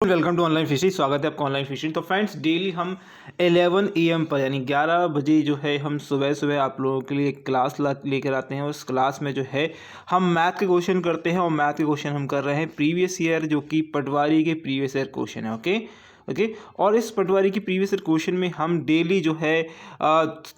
Welcome to online fishing. स्वागत है आपका ऑनलाइन फिशिंग। तो फ्रेंड्स, डेली हम 11 AM पर यानी 11 बजे जो है हम सुबह सुबह आप लोगों के लिए क्लास लेकर आते हैं। उस क्लास में जो है हम मैथ के क्वेश्चन करते हैं और मैथ के क्वेश्चन हम कर रहे हैं प्रीवियस ईयर, जो कि पटवारी के प्रीवियस ईयर क्वेश्चन है। ओके। और इस पटवारी की प्रीवियस ईयर क्वेश्चन में हम डेली जो है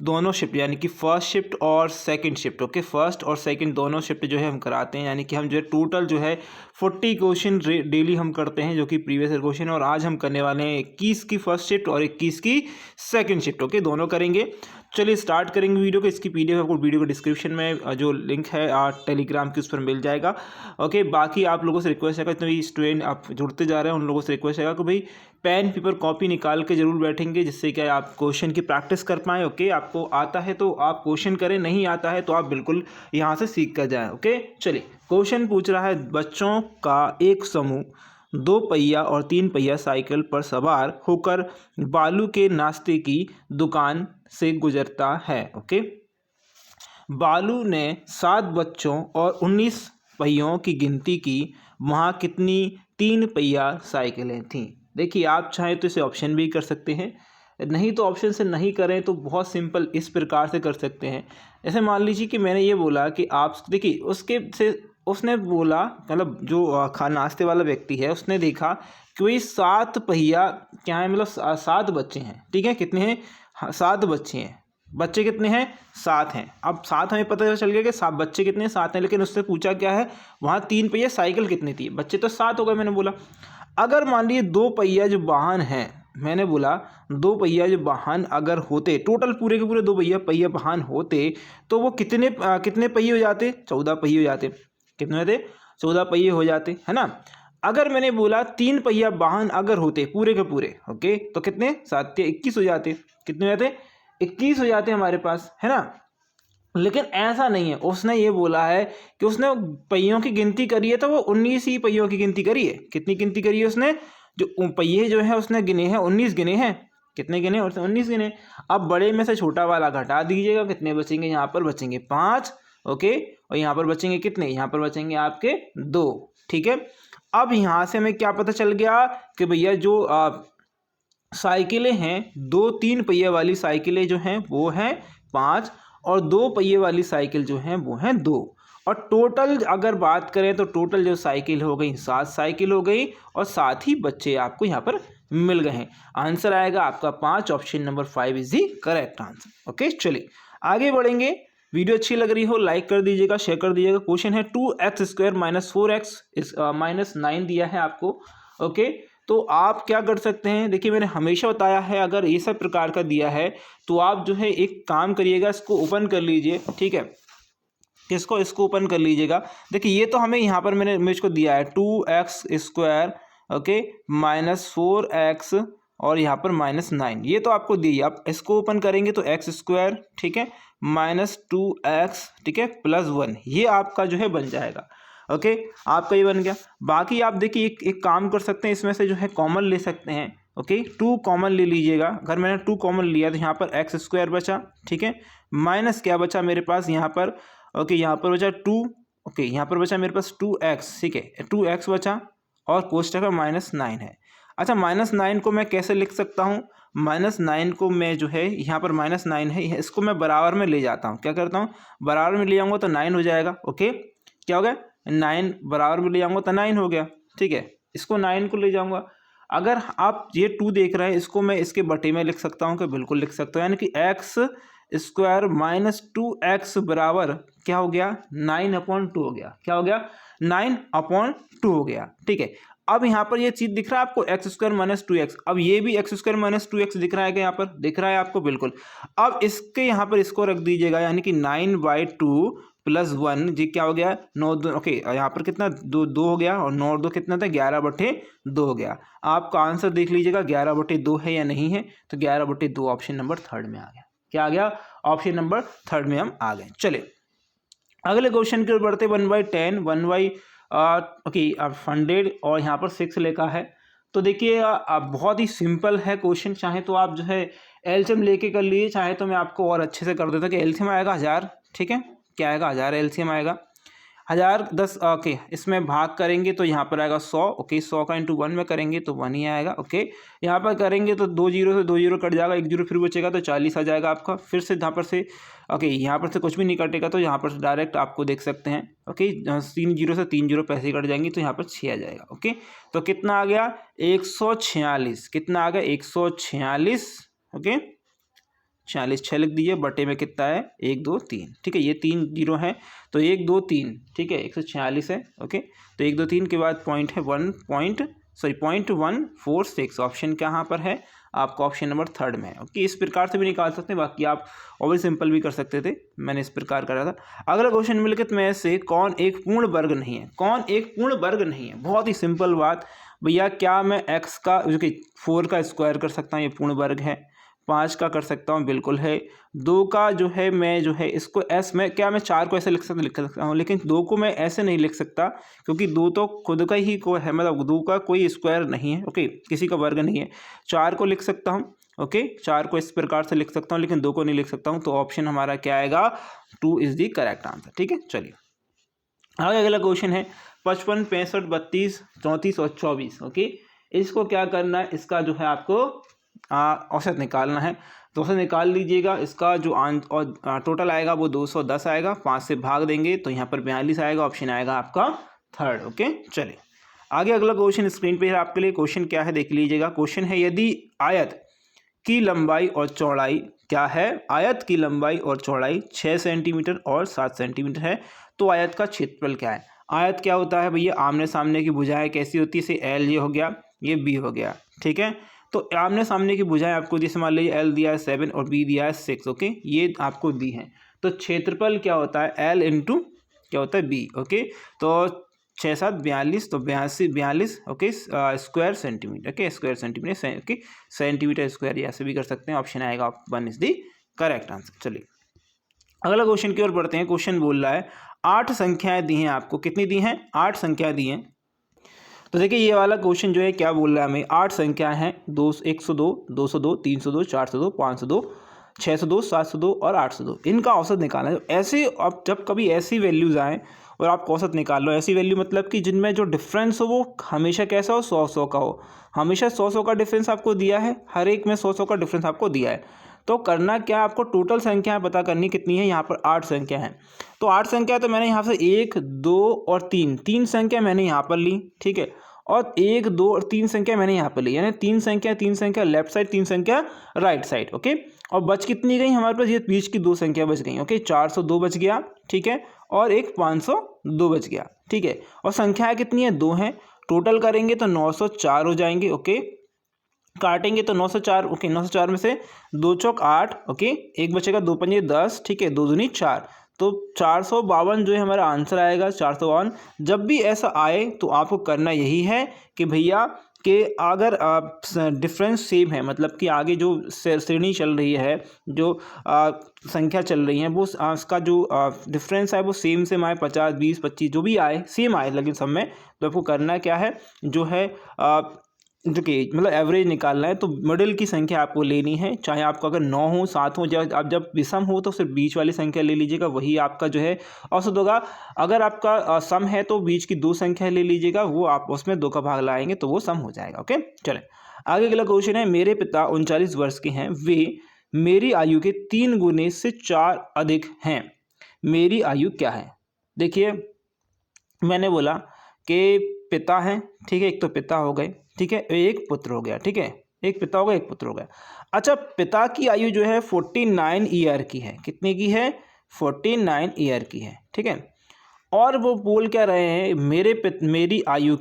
दोनों शिफ्ट यानी कि फर्स्ट शिफ्ट और सेकंड शिफ्ट, ओके, फर्स्ट और सेकंड दोनों शिफ्ट जो है हम कराते हैं। यानी कि हम जो है टोटल जो है 40 क्वेश्चन डेली हम करते हैं, जो कि प्रीवियस ईयर क्वेश्चन है। और आज हम करने वाले हैं 21 की फर्स्ट शिफ्ट और 21 की सेकंड शिफ्ट, ओके, दोनों करेंगे। चलिए स्टार्ट करेंगे वीडियो को। इसकी पीडीएफ आपको वीडियो के डिस्क्रिप्शन में जो लिंक है टेलीग्राम की, उस पर मिल जाएगा। ओके, बाकी आप लोगों से रिक्वेस्ट है, जितने स्टूडेंट आप जुड़ते जा रहे हैं उन लोगों से रिक्वेस्ट है कि भाई पेन पेपर कॉपी निकाल के जरूर बैठेंगे, जिससे क्या आप क्वेश्चन की प्रैक्टिस कर पाएँ। ओके, आपको आता है तो आप क्वेश्चन करें, नहीं आता है तो आप बिल्कुल यहाँ से सीख कर जाएँ। ओके, चलिए क्वेश्चन पूछ रहा है, बच्चों का एक समूह 2 पहिया और 3 पहिया साइकिल पर सवार होकर बालू के नाश्ते की दुकान से गुजरता है। ओके, बालू ने 7 बच्चों और 19 पहियों की गिनती की, वहाँ कितनी 3 पहिया साइकिलें थीं। देखिए, आप चाहें तो इसे ऑप्शन भी कर सकते हैं, नहीं तो ऑप्शन से नहीं करें तो बहुत सिंपल इस प्रकार से कर सकते हैं। जैसे मान लीजिए कि मैंने ये बोला कि आप देखिए, उसने बोला, मतलब जो नाश्ते वाला व्यक्ति है उसने देखा कि वही 7 पहिया क्या है, मतलब 7 बच्चे हैं। ठीक है, कितने हैं? 7 बच्चे हैं। बच्चे कितने हैं? 7 हैं। अब 7 हमें पता चल गया कि 7 बच्चे कितने हैं, 7 हैं। लेकिन उससे पूछा क्या है, वहाँ 3 पहिया साइकिल कितनी थी। बच्चे तो 7 हो गए, मैंने बोला। अगर मान लीजिए 2 पहिया जो वाहन हैं, मैंने बोला 2 पहिया जो वाहन अगर होते, टोटल पूरे के पूरे 2 पहिया वाहन होते, तो वो कितने पहिए हो जाते? 14 पहिए हो जाते। कितने होते? 14 पहिए हो जाते, है ना। अगर मैंने बोला 3 पहिया वाहन अगर होते पूरे के पूरे, ओके, तो कितने? 7 या 21 हो जाते। कितने हो जाते? 21 हो जाते हमारे पास, है ना। लेकिन ऐसा नहीं है, उसने ये बोला है कि उसने पहियों की गिनती करी है तो वो 19 ही पहियों की गिनती करी है। कितनी गिनती करी है उसने? जो पहिए जो है उसने गिने हैं 19 गिने हैं। कितने गिने? और 19 गिने। अब बड़े में से छोटा वाला घटा दीजिएगा, कितने बचेंगे? यहाँ पर बचेंगे 5, ओके, और यहाँ पर बचेंगे कितने? यहाँ पर बचेंगे आपके 2। ठीक है, अब यहाँ से हमें क्या पता चल गया कि भैया जो साइकिलें हैं, 2-3 पहिए वाली साइकिलें जो हैं वो हैं 5, और 2 पहिए वाली साइकिल जो हैं वो हैं 2। और टोटल अगर बात करें तो टोटल जो साइकिल हो गई 7 साइकिल हो गई, और 7 ही बच्चे आपको यहाँ पर मिल गए हैं। आंसर आएगा आपका 5, option number 5 is the correct answer. Okay, चलिए आगे बढ़ेंगे। वीडियो अच्छी लग रही हो लाइक कर दीजिएगा, शेयर कर दीजिएगा। क्वेश्चन है 2x² - 4x - 9 दिया है आपको। ओके, तो आप क्या कर सकते हैं, देखिए मैंने हमेशा बताया है, अगर ये सब प्रकार का दिया है तो आप जो है एक काम करिएगा, इसको ओपन कर लीजिए। ठीक है, इसको ओपन कर लीजिएगा। देखिए ये तो हमें यहाँ पर मुझको दिया है 2x², ओके, -4x और यहाँ पर -9, ये तो आपको दी है। आप इसको ओपन करेंगे तो x², ठीक है, -2x, ठीक है, +1, ये आपका जो है बन जाएगा। ओके, आपका ये बन गया। बाकी आप देखिए एक काम कर सकते हैं, इसमें से जो है कॉमन ले सकते हैं। ओके, 2 कॉमन ले लीजिएगा। अगर मैंने 2 कॉमन लिया तो यहाँ पर x² बचा, ठीक है, माइनस क्या बचा मेरे पास यहाँ पर, ओके, यहाँ पर बचा 2, ओके, यहाँ पर बचा मेरे पास 2x, ठीक है, 2x बचा, और कोष्टक में -9 है। अच्छा, -9 को मैं कैसे लिख सकता हूँ? -9 को मैं जो है यहाँ पर -9 है, इसको मैं बराबर में ले जाता हूँ। क्या करता हूँ? बराबर में ले जाऊँगा तो 9 हो जाएगा। ओके, क्या हो गया? 9 बराबर में ले जाऊँगा तो 9 हो गया। ठीक है, इसको 9 को ले जाऊँगा। अगर आप ये 2 देख रहे हैं, इसको मैं इसके बटे में लिख सकता हूँ, कि बिल्कुल लिख सकता हूँ, यानी कि x² - 2x बराबर क्या हो गया? 9/2 हो गया। क्या हो गया? 9/2 हो गया। ठीक है, अब यहाँ पर ये चीज़ दिख रहा है आपको, x² - 2x। अब ये भी x² - 2x दिख रहा है, कि यहाँ पर दिख रहा है आपको? बिल्कुल। अब इसके यहाँ पर इसको रख दीजिएगा, यानी कि 9/2 + 1, जी क्या हो गया? 9×2, ओके, यहाँ पर कितना? 2 हो गया, और 9 और 2 कितना था? 11/2 हो गया। आपका आंसर देख लीजिएगा 11/2 है या नहीं है, तो 11/2 ऑप्शन नंबर 3 में आ गया। क्या आ गया? ऑप्शन नंबर 3 में हम आ गए। चलिए अगले क्वेश्चन की ओर बढ़ते। 1/10, 1/, ओके, 100 और यहाँ पर 6 लिखा है। तो देखिए बहुत ही सिंपल है क्वेश्चन। चाहे तो आप जो है एलसीएम लेके कर लिए, चाहे तो मैं आपको और अच्छे से कर देता कि एलसीएम आएगा 1000, ठीक है, क्या आएगा? 1000 एलसीएम आएगा। 1010 ओके, इसमें भाग करेंगे तो यहाँ पर आएगा 100। ओके, 100 का इंटू 1 में करेंगे तो 1 ही आएगा। ओके, यहाँ पर करेंगे तो 2 जीरो से 2 जीरो कट जाएगा, 1 जीरो फिर बचेगा तो 40 आ जाएगा आपका। फिर से यहाँ पर से ओके, यहाँ पर से कुछ भी नहीं कटेगा तो यहाँ पर से डायरेक्ट आपको देख सकते हैं। ओके, 3 जीरो से 3 जीरो पैसे कट जाएंगे तो यहाँ पर 6 आ जाएगा। ओके, तो कितना आ गया 146, कितना आ गया 146। ओके, 46 6 लिख दीजिए, बटे में कितना है 1 2 3। ठीक है, ये 3 जीरो है तो 1 2 3। ठीक है, 146 है। ओके, तो 1 2 3 के बाद पॉइंट है 0.146। ऑप्शन कहाँ पर है आपका, ऑप्शन नंबर 3 में है। ओके, इस प्रकार से भी निकाल सकते हैं, बाकी आप और भी सिंपल भी कर सकते थे, मैंने इस प्रकार करा था। अगला क्वेश्चन निम्नलिखित में से कौन एक पूर्ण वर्ग नहीं है, कौन एक पूर्ण वर्ग नहीं है। बहुत ही सिंपल बात भैया, क्या मैं x का जो कि 4 का स्क्वायर कर सकता हूँ, ये पूर्ण वर्ग है। 5 का कर सकता हूँ, बिल्कुल है। 2 का जो है मैं जो है इसको s में, क्या मैं 4 को ऐसे लिख सकता हूँ, लेकिन 2 को मैं ऐसे नहीं लिख सकता क्योंकि 2 तो खुद का ही को है, मतलब 2 का कोई स्क्वायर नहीं है। ओके, किसी का वर्ग नहीं है। 4 को लिख सकता हूँ। ओके, 4 को इस प्रकार से लिख सकता हूँ, लेकिन 2 को नहीं लिख सकता हूँ। तो ऑप्शन हमारा क्या आएगा, 2 इज द करेक्ट आंसर। ठीक है, चलिए आगे अगला क्वेश्चन है 55 65 32 34 और 24। ओके, इसको क्या करना है, इसका जो है आपको औसत निकालना है। तो औसत निकाल लीजिएगा। इसका जो टोटल आएगा वो 210 आएगा। 5 से भाग देंगे तो यहाँ पर 42 आएगा। ऑप्शन आएगा आपका 3rd। ओके, चलिए आगे अगला क्वेश्चन स्क्रीन पे है आपके लिए। क्वेश्चन क्या है देख लीजिएगा। क्वेश्चन है यदि आयत की लंबाई और चौड़ाई क्या है, आयत की लंबाई और चौड़ाई 6 सेंटीमीटर और 7 सेंटीमीटर है तो आयत का क्षेत्रफल क्या है। आयत क्या होता है भैया, आमने सामने की भुजाएं कैसी होती है, जैसे एल ये हो गया, ये बी हो गया। ठीक है, तो आमने सामने की भुजाएं आपको जैसे मान लीजिए एल दिया है 7 और बी दिया है 6। ओके, ये आपको दी है। तो क्षेत्रफल क्या होता है, एल इंटू क्या होता है बी। ओके, तो 6 7 42 तो 42। Okay, square centimetre. Okay, square centimetre. Okay, centimetre square ऐसे भी कर सकते हैं। ऑप्शन आएगा 1 इज द करेक्ट आंसर। चलिए अगला क्वेश्चन की ओर बढ़ते हैं। क्वेश्चन बोल रहा है 8 संख्याएं दी हैं आपको। कितनी दी हैं, 8 संख्याएं दी हैं। तो देखिए ये वाला क्वेश्चन जो है क्या बोल रहा है हमें, 8 संख्याएं हैं, 102 202 302 402 502 602 702 और 802। इनका औसत निकालना है। ऐसे अब जब कभी ऐसी वैल्यूज आए और आप औसत निकाल लो, ऐसी वैल्यू मतलब कि जिनमें जो डिफरेंस हो वो हमेशा कैसा हो, 100 का हो। हमेशा 100 का डिफरेंस आपको दिया है, हर एक में 100 का डिफरेंस आपको दिया है। तो करना क्या, आपको टोटल संख्याएं पता करनी कितनी है। यहाँ पर 8 संख्या हैं, तो 8 संख्या तो मैंने यहाँ से 1 2 और 3 संख्या मैंने यहाँ पर ली। ठीक है, और 1 2 और 3 संख्या मैंने यहाँ पर ली, यानी 3 संख्या लेफ्ट साइड, 3 संख्या राइट साइड। ओके, और बच कितनी गई हमारे पास, ये बीच की 2 संख्या बच गई। ओके, 402 बच गया। ठीक है, और एक 502 बच गया। ठीक है, और संख्याएं कितनी है, 2 हैं। टोटल करेंगे तो 904 हो जाएंगे। ओके, काटेंगे तो 904। ओके, 904 में से 2 चौक 8। ओके, एक बचेगा, 2 पंजे 10। ठीक है, 2 दूनी 4, तो 452 जो है हमारा आंसर आएगा 452। जब भी ऐसा आए तो आपको करना यही है कि भैया कि अगर डिफरेंस सेम है, मतलब कि आगे जो श्रेणी चल रही है, जो संख्या चल रही है, वो उसका जो डिफरेंस है वो सेम आए, 50 20 25 जो भी आए सेम आए, लेकिन सब में। तो आपको करना क्या है, जो है जो कि मतलब एवरेज निकालना है। तो मिडिल की संख्या आपको लेनी है, चाहे आपको अगर 9 हो 7 हो, जब विषम हो तो सिर्फ बीच वाली संख्या ले लीजिएगा, वही आपका जो है औसत होगा। अगर आपका सम है तो बीच की 2 संख्या ले लीजिएगा, वो आप उसमें 2 का भाग लाएंगे तो वो सम हो जाएगा। ओके, चलें आगे अगला क्वेश्चन है। मेरे पिता 39 वर्ष के हैं, वे मेरी आयु के 3 गुने से 4 अधिक हैं, मेरी आयु क्या है। देखिए मैंने बोला कि पिता हैं, ठीक है, एक तो पिता हो गए, ठीक है, एक पुत्र हो गया। ठीक है, एक पिता हो गया, एक पुत्र हो गया। अच्छा, पिता की आयु जो है 49 ईयर की है। कितने की है, 49 ईयर की है। ठीक है, और वो बोल क्या रहे हैं, मेरी आयु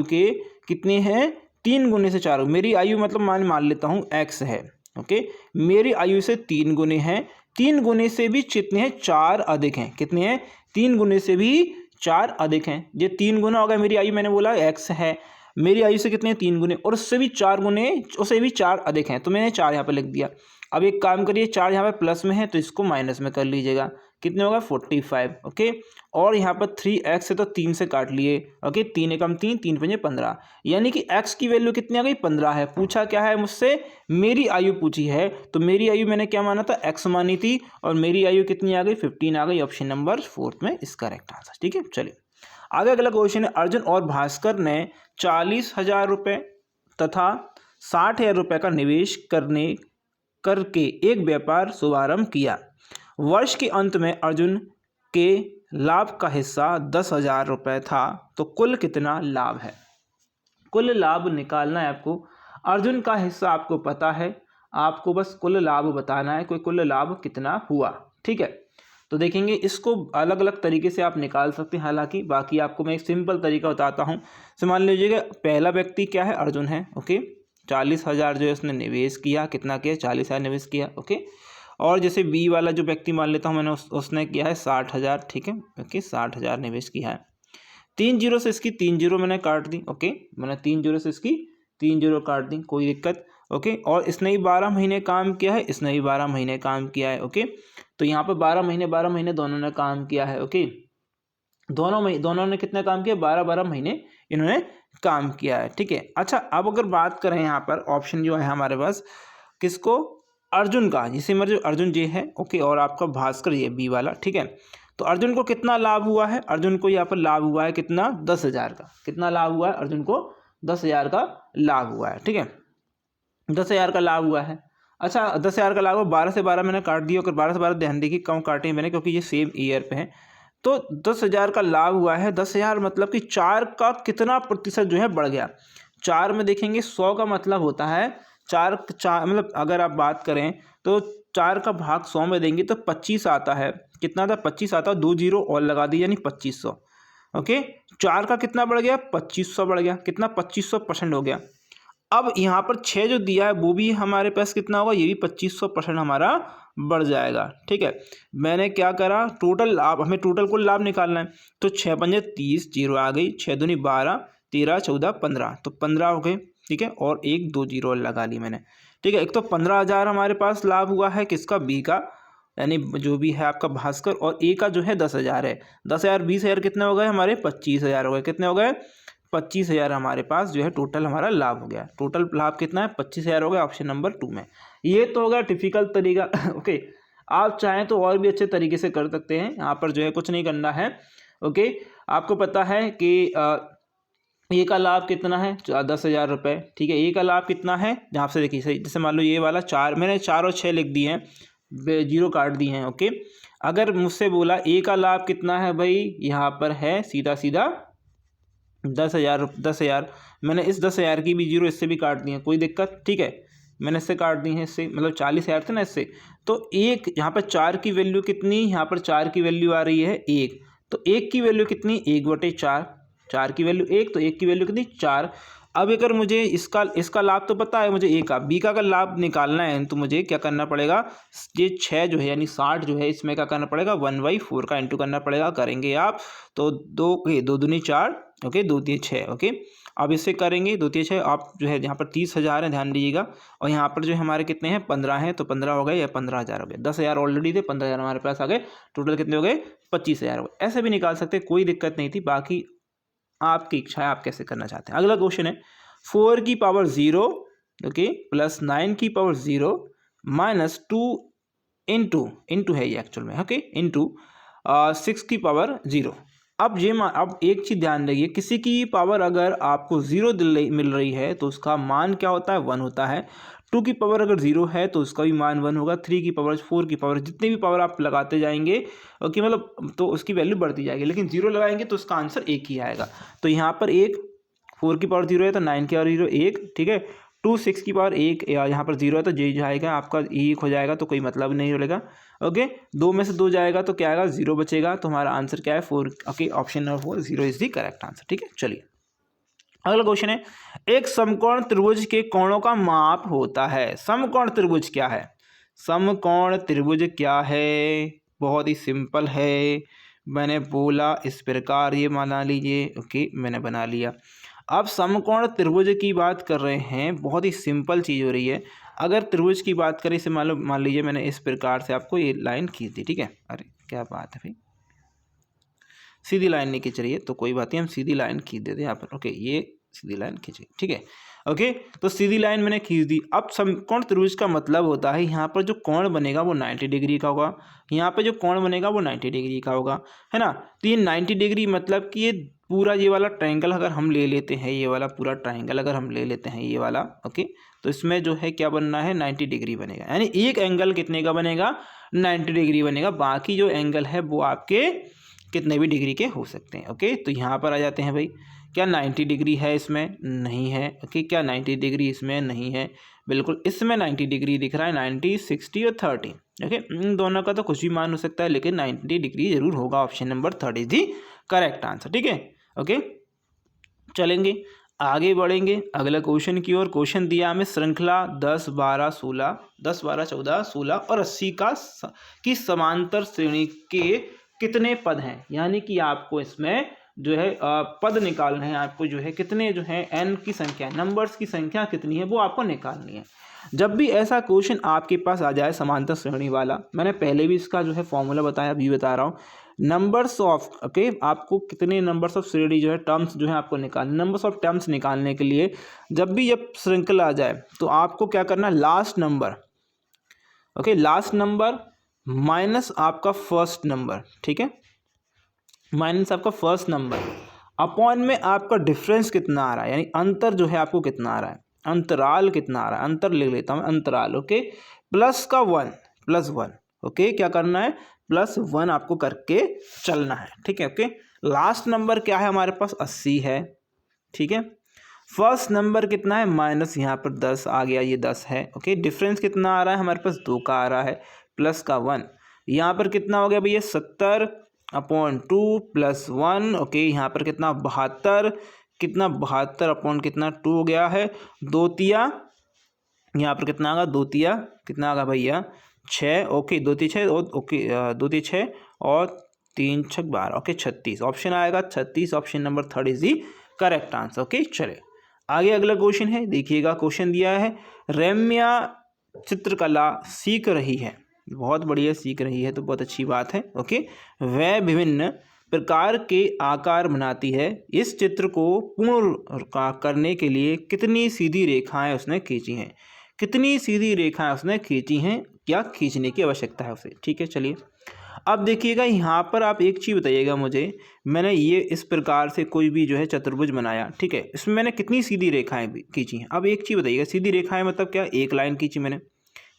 के कितने हैं, 3 गुने से 4। मेरी आयु मतलब मान लेता हूँ x है। ओके, मेरी आयु से 3 गुने हैं, 3 गुने से भी कितने हैं, 4 अधिक हैं। कितने हैं, 3 गुने से भी 4 अधिक हैं। ये 3 गुना होगा मेरी आयु, मैंने बोला x है, मेरी आयु से कितने 3 गुने, और उससे भी 4 गुने, उससे भी 4 अधिक हैं, तो मैंने 4 यहाँ पर लिख दिया। अब एक काम करिए, 4 यहाँ पे प्लस में है तो इसको माइनस में कर लीजिएगा। कितने होगा 45, ओके। और यहाँ पर 3x है तो 3 से काट लिए, ओके। 3 एकम 3, 3 पंजे 15, यानी कि x की वैल्यू कितनी आ गई 15 है। पूछा क्या है मुझसे, मेरी आयु पूछी है, तो मेरी आयु मैंने क्या माना था x मानी थी, और मेरी आयु कितनी आ गई 15 आ गई। ऑप्शन नंबर 4 में इसका करेक्ट आंसर, ठीक है। चलिए आगे अगला क्वेश्चन है, अर्जुन और भास्कर ने 40,000 रुपये तथा 60,000 रुपये का निवेश करके एक व्यापार शुभारंभ किया। वर्ष के अंत में अर्जुन के लाभ का हिस्सा 10,000 रुपये था, तो कुल कितना लाभ है। कुल लाभ निकालना है आपको। अर्जुन का हिस्सा आपको पता है, आपको बस कुल लाभ बताना है, कोई कुल लाभ कितना हुआ, ठीक है। तो देखेंगे इसको अलग अलग तरीके से आप निकाल सकते हैं, हालांकि बाकी आपको मैं एक सिंपल तरीका बताता हूँ। तो मान लीजिएगा पहला व्यक्ति क्या है, अर्जुन है, ओके। 40,000 जो है उसने निवेश किया, कितना किया 40,000 निवेश किया, ओके। और जैसे बी वाला जो व्यक्ति मान लेता हूँ मैंने, उसने किया है 60,000, ठीक है, ओके। 60,000 निवेश किया है। 3 जीरो से इसकी 3 जीरो मैंने काट दी, ओके। मैंने 3 जीरो से इसकी 3 जीरो काट दी, कोई दिक्कत, ओके। और इसने ही 12 महीने काम किया है, इसने ही 12 महीने काम किया है, ओके। तो यहाँ पर 12 महीने दोनों ने काम किया है, ओके। दोनों ने कितना काम किया, 12 महीने इन्होंने काम किया है, ठीक है। अच्छा, अब अगर बात करें यहाँ पर ऑप्शन जो है हमारे पास किसको, अर्जुन का, जिसे मर्ज अर्जुन जी है, ओके। और आपका भास्कर ये बी वाला, ठीक है। तो अर्जुन को कितना लाभ हुआ है, अर्जुन को यहाँ पर लाभ हुआ है कितना 10,000 का। कितना लाभ हुआ है, अर्जुन को 10,000 का लाभ हुआ है, ठीक है। 10,000 का लाभ हुआ है। अच्छा, 10,000 का लाभ हुआ, 12 से 12 मैंने काट दिया, और 12 से 12 ध्यान देखिए कम काटे मैंने, क्योंकि ये सेम ईयर पे है। तो 10,000 का लाभ हुआ है। 10,000 मतलब कि 4 का कितना प्रतिशत जो है बढ़ गया। 4 में देखेंगे 100 का मतलब होता है 4 मतलब अगर आप बात करें तो 4 का भाग 100 में देंगे तो 25 आता है। कितना था 25 आता है, 2 जीरो और लगा दी यानी 2500, ओके। 4 का कितना बढ़ गया 2500 बढ़ गया, कितना 2500% हो गया। अब यहाँ पर 6 जो दिया है वो भी हमारे पास कितना होगा, ये भी 2500% हमारा बढ़ जाएगा, ठीक है। मैंने क्या करा, टोटल लाभ, हमें टोटल कुल लाभ निकालना है, तो 6 पंजे 30, जीरो आ गई, 6 दूनी 12, 13 14 15, तो 15 हो गए, ठीक है। और 1 2 जीरो लगा ली मैंने, ठीक है। एक तो 15,000 हमारे पास लाभ हुआ है किसका, बी का, यानी जो भी है आपका भास्कर, और ए का जो है 10,000 है। 10,000 20,000 कितने हो गए हमारे 25,000 हो गए, कितने हो गए 25,000 हमारे पास जो है टोटल हमारा लाभ हो गया। टोटल लाभ कितना है 25,000 हो गया, ऑप्शन नंबर 2 में। ये तो होगा टिपिकल तरीका, ओके। आप चाहें तो और भी अच्छे तरीके से कर सकते हैं, यहाँ पर जो है कुछ नहीं करना है, ओके। आपको पता है कि ए का लाभ कितना है 10,000 रुपये, ठीक है। ए का लाभ कितना है, जहाँ से देखिए सही, जैसे मान लो ये वाला 4, मैंने 4 और 6 लिख दिए हैं, जीरो काट दिए हैं, ओके। अगर मुझसे बोला ए का लाभ कितना है भाई, यहाँ पर है सीधा सीधा 10,000, मैंने इस 10,000 की भी जीरो इससे भी काट दी है, कोई दिक्कत, ठीक है। मैंने इससे काट दी है, इससे मतलब 40,000 थे ना इससे, तो एक यहाँ पर 4 की वैल्यू कितनी, यहाँ पर 4 की वैल्यू आ रही है 1, तो 1 की वैल्यू कितनी 1/4, 4 की वैल्यू 1, तो 1 की वैल्यू कितनी 4। अब अगर मुझे इसका लाभ तो पता है मुझे ए का, बी का अगर लाभ निकालना है तो मुझे क्या करना पड़ेगा, ये 6 जो है यानी 60 जो है इसमें क्या करना पड़ेगा 1/4 का इंटू करना पड़ेगा। करेंगे आप तो 2 दूनी 4, ओके, 2 3 6, ओके। अब इससे करेंगे 2 3 6, आप जो है यहाँ पर 30,000 है, ध्यान दीजिएगा, और यहाँ पर जो हमारे कितने हैं 15 हैं, तो 15 हो गए या 15,000 हो गए। 10,000 ऑलरेडी थे, 15,000 हमारे पास आ गए, टोटल कितने हो गए 25,000 हो गए। ऐसे भी निकाल सकते, कोई दिक्कत नहीं थी, बाकी आपकी इच्छा है आप कैसे करना चाहते हैं। अगला क्वेश्चन है 4 की पावर 0, ओके, प्लस 9 की पावर 0 माइनस 2 इंटू है ये एक्चुअल में, ओके, इंटू 6 की पावर 0। अब एक चीज़ ध्यान रखिए, किसी की पावर अगर आपको 0 मिल रही है तो उसका मान क्या होता है 1 होता है। 2 की पावर अगर 0 है तो उसका भी मान 1 होगा। 3 की पावर, 4 की पावर, जितने भी पावर आप लगाते जाएंगे, ओके, मतलब तो उसकी वैल्यू बढ़ती जाएगी, लेकिन 0 लगाएंगे तो उसका आंसर 1 ही आएगा। तो यहाँ पर 4 की पावर 0 है तो 9 की पावर 0 1, ठीक है। 2 6 की पावर 1 यहाँ पर 0 है तो जो जाएगा आपका 1 हो जाएगा, तो कोई मतलब नहीं रहेगा, ओके। 2 में से 2 जाएगा तो क्या आएगा 0 बचेगा, तो हमारा आंसर क्या है 4, okay. Option number 4 0 is the correct answer, ठीक है। चलिए अगला क्वेश्चन है, एक समकोण त्रिभुज के कोणों का माप होता है। समकोण त्रिभुज क्या है, समकोण त्रिभुज क्या है, बहुत ही सिंपल है। मैंने बोला इस प्रकार, ये बना लीजिए, ओके, मैंने बना लिया। अब समकोण त्रिभुज की बात कर रहे हैं, बहुत ही सिंपल चीज़ हो रही है। अगर त्रिभुज की बात करें, इसे मान लीजिए मैंने इस प्रकार से आपको ये लाइन खींच दी, ठीक है। अरे क्या बात है भाई, सीधी लाइन नहीं खींच रही है तो कोई बात नहीं, हम सीधी लाइन खींच देते हैं यहाँ पर। ओके, ये सीधी लाइन खींची, ठीक है। ओके, तो सीधी लाइन मैंने खींच दी। अब समकोण त्रिभुज का मतलब होता है यहाँ पर जो कोण बनेगा वो 90 डिग्री का होगा, यहाँ पर जो कोण बनेगा वो 90 डिग्री का होगा, है ना। तो ये 90 डिग्री मतलब कि ये पूरा ये वाला ट्रायंगल अगर हम ले लेते हैं, ये वाला पूरा ट्रायंगल अगर हम ले लेते हैं ये वाला, ओके, तो इसमें जो है क्या बनना है, 90 डिग्री बनेगा। यानी एक एंगल कितने का बनेगा, 90 डिग्री बनेगा। बाकी जो एंगल है वो आपके कितने भी डिग्री के हो सकते हैं। ओके, तो यहाँ पर आ जाते हैं भाई, क्या 90 डिग्री है इसमें, नहीं है। ओके, क्या 90 डिग्री इसमें नहीं है, बिल्कुल इसमें 90 डिग्री दिख रहा है, 90, 60 और 30। ओके, इन दोनों का तो कुछ भी मान हो सकता है, लेकिन 90 डिग्री जरूर होगा। Option number 30 is the correct answer, ठीक है। ओके, चलेंगे आगे बढ़ेंगे अगला क्वेश्चन की ओर। क्वेश्चन दिया हमें श्रृंखला 10, 12, 16, 10, 12, 14, 16 और 80 की समांतर श्रेणी के कितने पद हैं। यानी कि आपको इसमें जो है पद निकालने हैं, आपको जो है कितने जो है n की संख्या, नंबर्स की संख्या कितनी है वो आपको निकालनी है। जब भी ऐसा क्वेश्चन आपके पास आ जाए समांतर श्रेणी वाला, मैंने पहले भी इसका जो है फॉर्मूला बताया, अभी बता रहा हूँ, नंबर्स ऑफ, ओके, आपको कितने नंबर्स ऑफ श्रेणी जो है टर्म्स जो है आपको निकालने, नंबर्स ऑफ टर्म्स निकालने के लिए जब भी ये श्रृंखला आ जाए तो आपको क्या करना है, last number, okay, last number minus आपका फर्स्ट नंबर, ठीक है, माइनस आपका फर्स्ट नंबर अपॉन में आपका डिफरेंस कितना आ रहा है, यानी अंतर जो है आपको कितना आ रहा है, अंतराल कितना आ रहा है, अंतर लिख लेता हूँ अंतराल, ओके, प्लस का 1, प्लस 1, ओके, क्या करना है, प्लस 1 आपको करके चलना है, ठीक है। ओके, लास्ट नंबर क्या है हमारे पास, 80 है, ठीक है। फर्स्ट नंबर कितना है, माइनस यहाँ पर 10 आ गया, ये 10 है, ओके। डिफरेंस कितना आ रहा है हमारे पास, 2 का आ रहा है, प्लस का 1, यहाँ पर कितना हो गया भैया, 70/2 प्लस 1, ओके, यहाँ पर कितना 72, कितना 72 अपॉन कितना 2 हो गया है, 2 तिया, यहाँ पर कितना आगा, 2 तिया कितना आगा भैया 6, ओके, 2 तिया 6, ओके, 2 तिया 6 और 3 6 12, ओके, 36 ऑप्शन आएगा 36, option number 3 is the correct answer. Okay, चले आगे अगला क्वेश्चन है, देखिएगा क्वेश्चन दिया है, रम्या चित्रकला सीख रही है, बहुत बढ़िया सीख रही है तो बहुत अच्छी बात है। ओके, वह विभिन्न प्रकार के आकार बनाती है, इस चित्र को पूर्ण करने के लिए कितनी सीधी रेखाएं उसने खींची हैं, कितनी सीधी रेखाएं उसने खींची हैं, क्या खींचने की आवश्यकता है उसे, ठीक है। चलिए अब देखिएगा यहाँ पर आप एक चीज़ बताइएगा मुझे, मैंने ये इस प्रकार से कोई भी जो है चतुर्भुज बनाया, ठीक है, इसमें मैंने कितनी सीधी रेखाएं खींची हैं। अब एक चीज़ बताइएगा, सीधी रेखाएं मतलब क्या, एक लाइन खींची मैंने,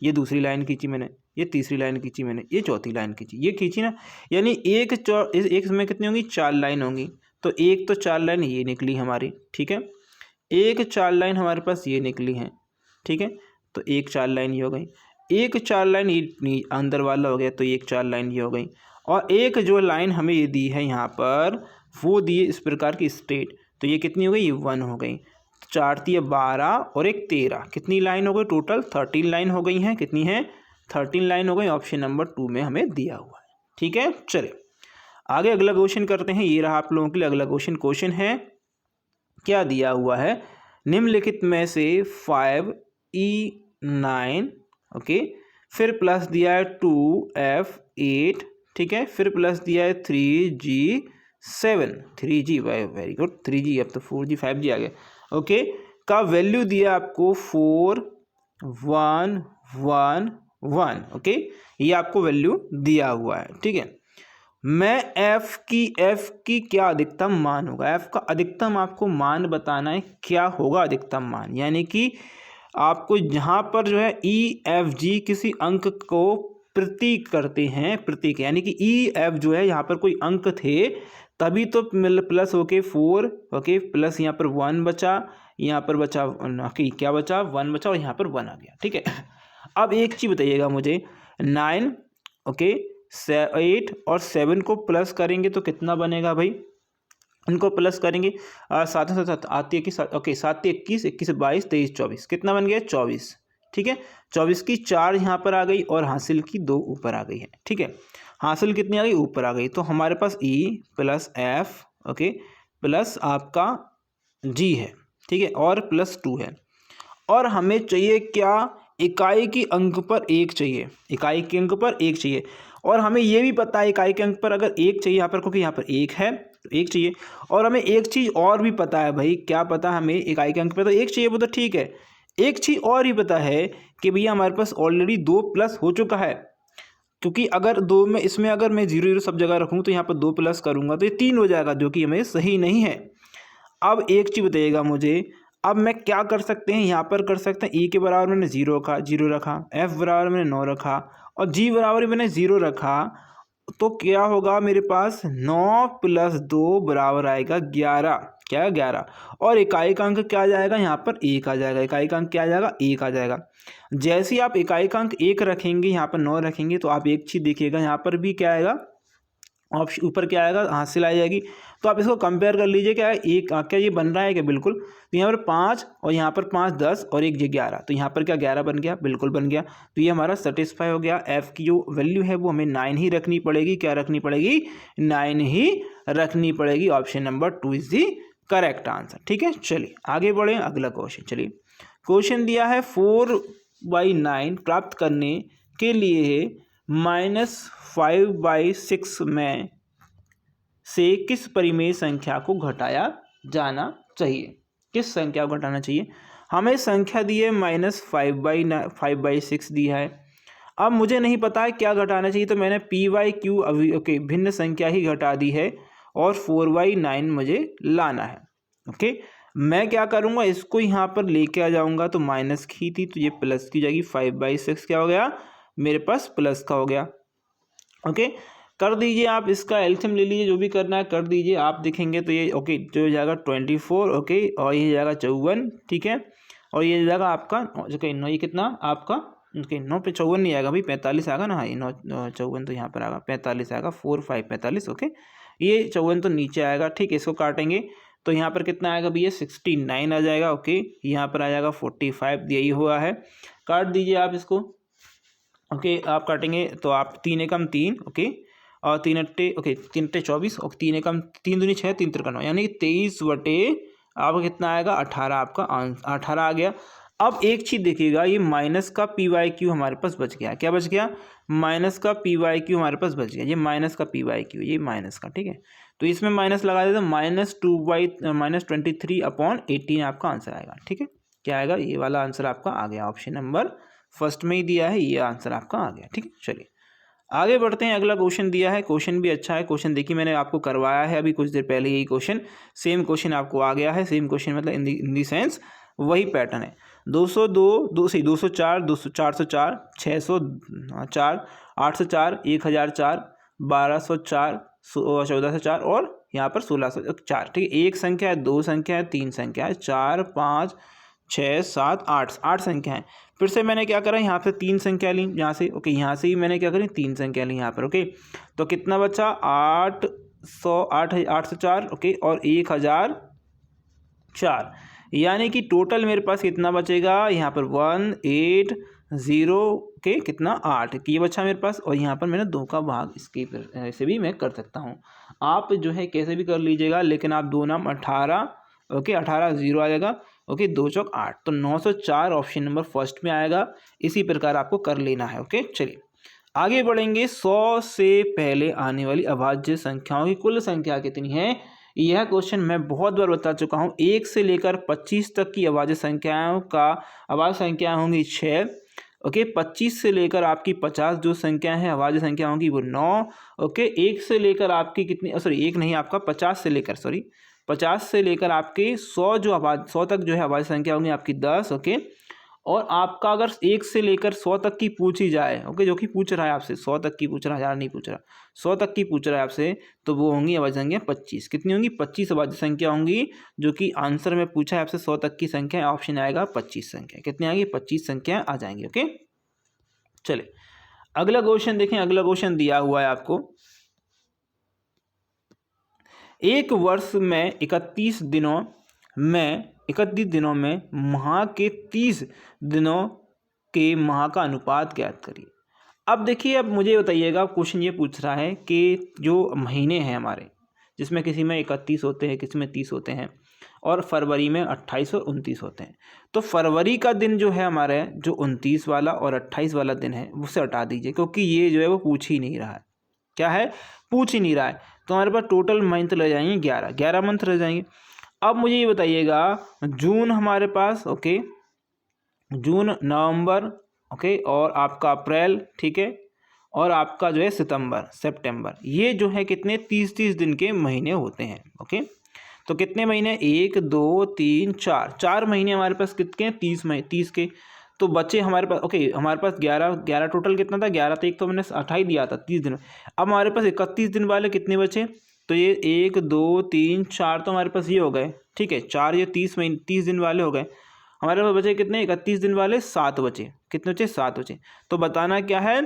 ये दूसरी लाइन खींची मैंने, ये तीसरी लाइन खींची मैंने, ये चौथी लाइन खींची, ये खींची ना, यानी एक में कितनी होंगी, 4 लाइन होंगी, तो एक तो 4 लाइन ये निकली हमारी, ठीक है, एक 4 लाइन हमारे पास ये निकली हैं, ठीक है, तो एक 4 लाइन ये हो गई, एक 4 लाइन ये अंदर वाला हो गया, तो एक 4 लाइन ये हो गई, और एक जो लाइन हमें ये दी है यहाँ पर वो दी इस प्रकार की स्ट्रेट, तो ये कितनी हो गई, ये 1 हो गई, 4 तिया 12 और एक 13, कितनी लाइन हो गई, टोटल 13 लाइन हो गई हैं, कितनी है 13 लाइन हो गई, ऑप्शन नंबर 2 में हमें दिया हुआ है, ठीक है। चलिए आगे अगला क्वेश्चन करते हैं, ये रहा आप लोगों के लिए अगला क्वेश्चन। क्वेश्चन है क्या दिया हुआ है, निम्नलिखित में से 5E9, ओके, फिर प्लस दिया है 2F8, ठीक है, फिर प्लस दिया है 3G7, 3G, very good, 3G, अब तो 4G 5G आ गया, ओके, का वैल्यू दिया आपको 4 1 1 1, ओके, ये आपको वैल्यू दिया हुआ है, ठीक है। मैं f की क्या अधिकतम मान होगा, f का अधिकतम आपको मान बताना है, क्या होगा अधिकतम मान, यानी कि आपको जहाँ पर जो है EFG किसी अंक को प्रतीक करते हैं, प्रतीक, यानी कि EF जो है यहाँ पर कोई अंक थे तभी तो प्लस होके 4, ओके, प्लस यहाँ पर 1 बचा, यहाँ पर बचा क्या बचा, 1 बचा, और यहाँ पर 1 आ गया, ठीक है। अब एक चीज़ बताइएगा मुझे, 9, ओके, 8 और 7 को प्लस करेंगे तो कितना बनेगा भाई, इनको प्लस करेंगे, 7 7 आती है कि ओके, 7 21 21 22 23 24, कितना बन गया 24, ठीक है। 24 की 4 यहाँ पर आ गई और हासिल की 2 ऊपर आ गई है, ठीक है, हासिल कितनी आ गई, ऊपर आ गई, तो हमारे पास E plus F, okay, plus आपका G है, ठीक है, और प्लस 2 है, और हमें चाहिए क्या, इकाई की अंक पर 1 चाहिए, इकाई के अंक पर 1 चाहिए, और हमें ये भी पता है इकाई के अंक पर अगर एक चाहिए यहाँ पर, क्योंकि यहाँ पर एक है तो एक चाहिए, और हमें एक चीज़ और भी पता है भाई, क्या पता हमें इकाई के अंक पर तो एक चाहिए, वो तो ठीक है, एक चीज़ और ही पता है कि भैया हमारे पास ऑलरेडी 2 प्लस हो चुका है, क्योंकि अगर 2 में इसमें अगर मैं 0 0 सब जगह रखूँ तो यहाँ पर 2 प्लस करूँगा तो ये 3 हो जाएगा, जो कि हमें सही नहीं है। अब एक चीज़ बताइएगा मुझे, अब मैं क्या कर सकते हैं, यहाँ पर कर सकते हैं, ई के बराबर मैंने 0 रखा, एफ बराबर मैंने 9 रखा, और जी बराबर मैंने 0 रखा, तो क्या होगा मेरे पास 9 + 2 बराबर आएगा 11, क्या है 11, और इकाई का अंक क्या आ जाएगा, यहाँ पर 1 आ जाएगा, इकाई का अंक क्या आ जाएगा, 1 आ जाएगा। जैसे ही आप इकाई का अंक 1 रखेंगे, यहाँ पर 9 रखेंगे, तो आप एक चीज़ देखिएगा, यहाँ पर भी क्या आएगा, ऑप्शन ऊपर क्या आएगा, हासिल आ जाएगी। तो आप इसको कंपेयर कर लीजिए, क्या है एक, क्या ये बन रहा है क्या, बिल्कुल। तो यहाँ पर 5 और यहाँ पर 5 10 और एक 11, तो यहाँ पर क्या 11 बन गया, बिल्कुल बन गया। तो ये हमारा सेटिस्फाई हो गया। एफ की जो वैल्यू है वो हमें 9 ही रखनी पड़ेगी, क्या रखनी पड़ेगी, 9 ही रखनी पड़ेगी। Option number 2 is the correct answer. ठीक है, चलिए आगे बढ़े, अगला क्वेश्चन। चलिए क्वेश्चन दिया है 4/9 प्राप्त करने के लिए -5/6 में से किस परिमेय संख्या को घटाया जाना चाहिए, किस संख्या को घटाना चाहिए। हमें संख्या दी है -5/6 दी है। अब मुझे नहीं पता है क्या घटाना चाहिए, तो मैंने p/q ओके भिन्न संख्या ही घटा दी है, और 4/9 मुझे लाना है। ओके, मैं क्या करूँगा, इसको यहाँ पर लेके आ जाऊँगा, तो माइनस की थी तो ये प्लस की जाएगी, 5/6 क्या हो गया मेरे पास, प्लस का हो गया। ओके, कर दीजिए आप, इसका एलसीएम ले लीजिए, जो भी करना है कर दीजिए। आप देखेंगे तो ये ओके जो हो जाएगा 24, ओके, और ये जाएगा 54, ठीक है, और ये जाएगा आपका ओके 9, ये कितना आपका ओके 9 पे 54 नहीं आएगा भाई, 45 आएगा ना, हाँ ये 9 54 तो यहाँ पर आएगा, 45 आएगा, 4 5 45, ओके, ये 54 तो नीचे आएगा। ठीक है, इसको काटेंगे तो यहाँ पर कितना आएगा भैया 69 आ जाएगा। ओके, यहाँ पर आ जाएगा 45, यही हुआ है, काट दीजिए आप इसको। ओके, आप काटेंगे तो आप 3 एकम 3, ओके, और 3 अट्टे ओके 3 अट्टे 24, और 3 एकम 3 दूनी 6, 3 तिरका 9, यानी 23/, आपका कितना आएगा 18, आपका आंसर 18 आ गया। अब एक चीज़ देखिएगा, ये माइनस का p/q हमारे पास बच गया, क्या बच गया, माइनस का p/q हमारे पास बच गया, ये माइनस का p/q, ये माइनस का, ठीक है, तो इसमें माइनस लगा देते, -23/18 आपका आंसर आएगा। ठीक है, क्या आएगा, ये वाला आंसर आपका आ गया, ऑप्शन नंबर फर्स्ट में ही दिया है, ये आंसर आपका आ गया। ठीक है, चलिए आगे बढ़ते हैं। अगला क्वेश्चन दिया है, क्वेश्चन भी अच्छा है, क्वेश्चन देखिए मैंने आपको करवाया है अभी कुछ देर पहले, यही क्वेश्चन, सेम क्वेश्चन आपको आ गया है, सेम क्वेश्चन मतलब इन दी सेंस वही पैटर्न है। 204, 404, 604, 804, 1004, 1204, 1404 और यहाँ पर 1604। ठीक है, एक संख्या है, दो संख्या है, तीन संख्या है, 4 5 6 7 8, 8 संख्या है। फिर से मैंने क्या करा, यहाँ से 3 संख्या ली, यहाँ से ओके, यहाँ से ही मैंने क्या करी 3 संख्या ली यहाँ पर। ओके, तो कितना बचा 804, ओके, और 1004, यानी कि टोटल मेरे पास कितना बचेगा यहाँ पर 180 के कितना 8 ये बचा मेरे पास, और यहाँ पर मैंने 2 का भाग इसके ऐसे भी मैं कर सकता हूँ, आप जो है कैसे भी कर लीजिएगा, लेकिन आप 2 नाम 18, ओके 18 0 आ जाएगा, ओके 2 चौक 8, तो 904 ऑप्शन नंबर फर्स्ट में आएगा। इसी प्रकार आपको कर लेना है। ओके, चलिए आगे बढ़ेंगे। 100 से पहले आने वाली अभाज्य संख्याओं की कुल संख्या कितनी है, यह क्वेश्चन मैं बहुत बार बता चुका हूँ। 1 से लेकर 25 तक की अभाज्य संख्याओं का अभाज्य संख्या होंगी 6, ओके, 25 से लेकर आपकी 50 जो संख्या है अभाज्य संख्या होंगी वो 9, ओके, 1 से लेकर आपकी कितनी सॉरी 1 नहीं आपका 50 से लेकर 100 जो 100 तक जो है अभाज्य संख्या होंगी आपकी 10, ओके, और आपका अगर 1 से लेकर 100 तक की पूछी जाए, ओके, जो कि पूछ रहा है आपसे 100 तक की पूछ रहा है, 1000 नहीं पूछ रहा, 100 तक की पूछ रहा है आपसे, तो वो होंगी अभाज्य संख्या 25। कितनी होंगी 25 अभाज्य संख्या होंगी, जो कि आंसर में पूछा है आपसे 100 तक की संख्या, ऑप्शन आएगा 25 संख्या। कितनी आएगी 25 संख्या आ जाएंगी। ओके, चलिए अगला क्वेश्चन देखें। अगला क्वेश्चन दिया हुआ है आपको, एक वर्ष में 31 दिनों में माह के 30 दिनों के माह का अनुपात ज्ञात करिए। अब देखिए, अब मुझे बताइएगा, क्वेश्चन ये पूछ रहा है कि जो महीने हैं हमारे, जिसमें किसी में 31 होते हैं, किसी में 30 होते हैं, और फरवरी में 28 और 29 होते हैं। तो फरवरी का दिन जो है हमारे जो 29 वाला और 28 वाला दिन है उसे हटा दीजिए, क्योंकि ये जो है वो पूछ ही नहीं रहा है। क्या है, पूछ ही नहीं रहा है। तो हमारे पास टोटल मंथ रह जाएंगे 11 मंथ रह जाएंगे। अब मुझे ये बताइएगा, जून हमारे पास, ओके, जून, नवंबर, ओके, और आपका अप्रैल, ठीक है, और आपका जो है सितंबर, ये जो है कितने 30-30 दिन के महीने होते हैं। ओके, तो कितने महीने, 1 2 3 4 महीने हमारे पास कितने, 30 के। तो बचे हमारे पास, ओके, हमारे पास 11 टोटल कितना था, 11 था, एक तो मैंने 28 दिया था 30 दिन। अब हमारे पास 31 दिन वाले कितने बचे, तो ये 1 2 3 4 तो हमारे पास ये हो गए, ठीक है, 4 ये 30 दिन वाले हो गए। हमारे पास बचे कितने, 31 दिन वाले 7 बचे, कितने बचे, 7 बचे। तो बताना क्या है,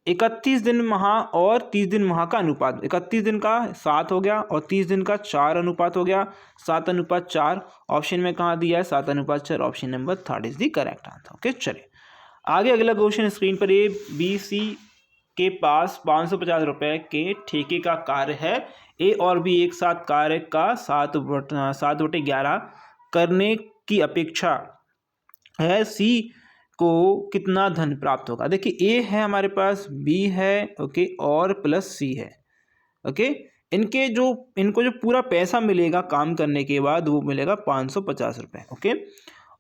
31 दिन माह और 30 दिन माह का अनुपात, 31 दिन का 7 हो गया और 30 दिन का 4 अनुपात हो गया, 7:4। ऑप्शन में कहाँ दिया है, 7:4, option number 3 is the correct answer. Okay, चलिए आगे अगला क्वेश्चन स्क्रीन पर, ए बी सी के पास 550 रुपये के ठेके का कार्य है। ए और बी एक साथ कार्य का 7/11 करने की अपेक्षा है, सी को कितना धन प्राप्त होगा। देखिए, ए है हमारे पास, बी है, ओके, और प्लस सी है। ओके, इनको जो पूरा पैसा मिलेगा काम करने के बाद वो मिलेगा 550 रुपये। ओके,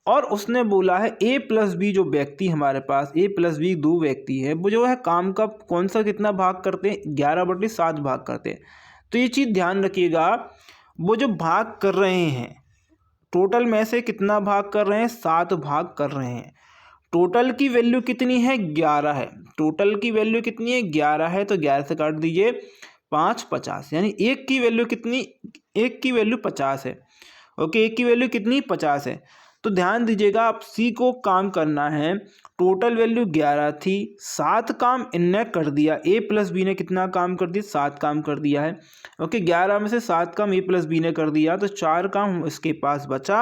और उसने बोला है ए प्लस बी, जो व्यक्ति हमारे पास ए प्लस बी 2 व्यक्ति है, वो जो है काम का कौन सा कितना भाग करते हैं, 11/7 भाग करते हैं। तो ये चीज़ ध्यान रखिएगा, वो जो भाग कर रहे हैं टोटल में से कितना भाग कर रहे हैं, 7 भाग कर रहे हैं। टोटल की वैल्यू कितनी है, 11 है। टोटल की वैल्यू कितनी है, 11 है, तो 11 से काट दीजिए, 5 50, यानी एक की वैल्यू कितनी, एक की वैल्यू 50 है। ओके, एक की वैल्यू कितनी, 50 है। तो ध्यान दीजिएगा, आप सी को काम करना है, टोटल वैल्यू 11 थी, 7 काम इनने कर दिया, ए प्लस बी ने कितना काम कर दिया, 7 काम कर दिया है। ओके, 11 में से 7 काम ए प्लस बी ने कर दिया, तो 4 काम इसके पास बचा।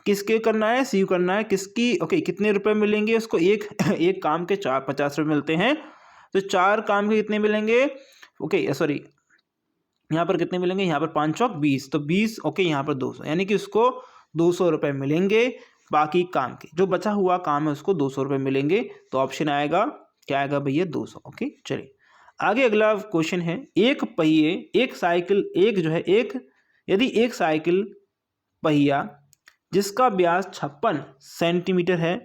किसके करना है, सी करना है, किसकी, ओके, कितने रुपए मिलेंगे उसको, एक काम के 50 रुपये मिलते हैं, तो 4 काम के कितने मिलेंगे, ओके, सॉरी, यहाँ पर कितने मिलेंगे, यहाँ पर 5 चौक 20, तो 20, ओके, यहाँ पर 200, यानी कि उसको 200 रुपये मिलेंगे। बाकी काम के जो बचा हुआ काम है उसको 200 रुपये मिलेंगे। तो ऑप्शन आएगा, क्या आएगा भैया, 200। ओके, चलिए आगे अगला क्वेश्चन है, एक पहिए, एक साइकिल, एक जो है एक, यदि एक साइकिल पहिया जिसका व्यास 56 सेंटीमीटर है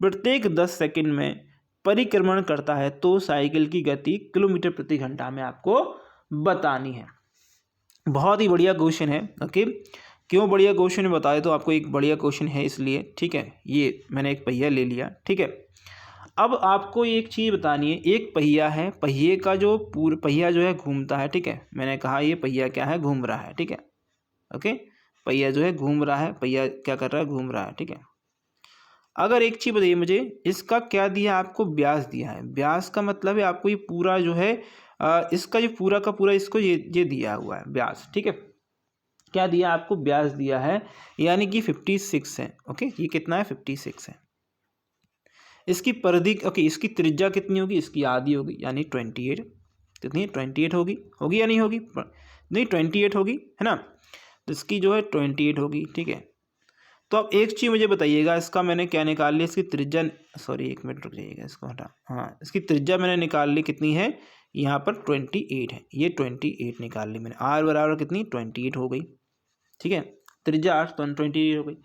प्रत्येक 10 सेकंड में परिक्रमण करता है, तो साइकिल की गति किलोमीटर प्रति घंटा में आपको बतानी है। बहुत ही बढ़िया क्वेश्चन है। ओके, क्यों बढ़िया क्वेश्चन है बताए, तो आपको एक बढ़िया क्वेश्चन है इसलिए, ठीक है, ये मैंने एक पहिया ले लिया, ठीक है। अब आपको एक चीज़ बतानी है, एक पहिया है, पहिए का जो पूरा पहिया जो है घूमता है, ठीक है, मैंने कहा ये पहिया क्या है, घूम रहा है, ठीक है। ओके, पहिया जो है घूम रहा है, पहिया क्या कर रहा है, घूम रहा है, ठीक है। अगर एक चीज़ बताइए मुझे, इसका क्या दिया आपको, व्यास दिया है। व्यास का मतलब है आपको ये पूरा जो है इसका जो पूरा का पूरा इसको ये दिया हुआ है व्यास, ठीक है। क्या दिया आपको, व्यास दिया है, यानी कि 56 है। ओके, ये कितना है, 56 है। इसकी परिधि, ओके, इसकी त्रिज्या कितनी होगी, इसकी आधी होगी, यानी 28। कितनी, 28 होगी या नहीं होगी, नहीं 28 होगी, है ना। तो इसकी जो है 28 होगी, ठीक है। तो अब एक चीज़ मुझे बताइएगा, इसका मैंने क्या निकाल लिया, इसकी त्रिज्या, सॉरी एक मिनट रुक जाइएगा, इसको हटा, हाँ, इसकी त्रिज्या मैंने निकाल ली, कितनी है, यहाँ पर 28 है, ये 28 निकाल ली मैंने। आर बराबर कितनी, 28 हो गई, ठीक है, त्रिज्या 8 तो 28 हो गई।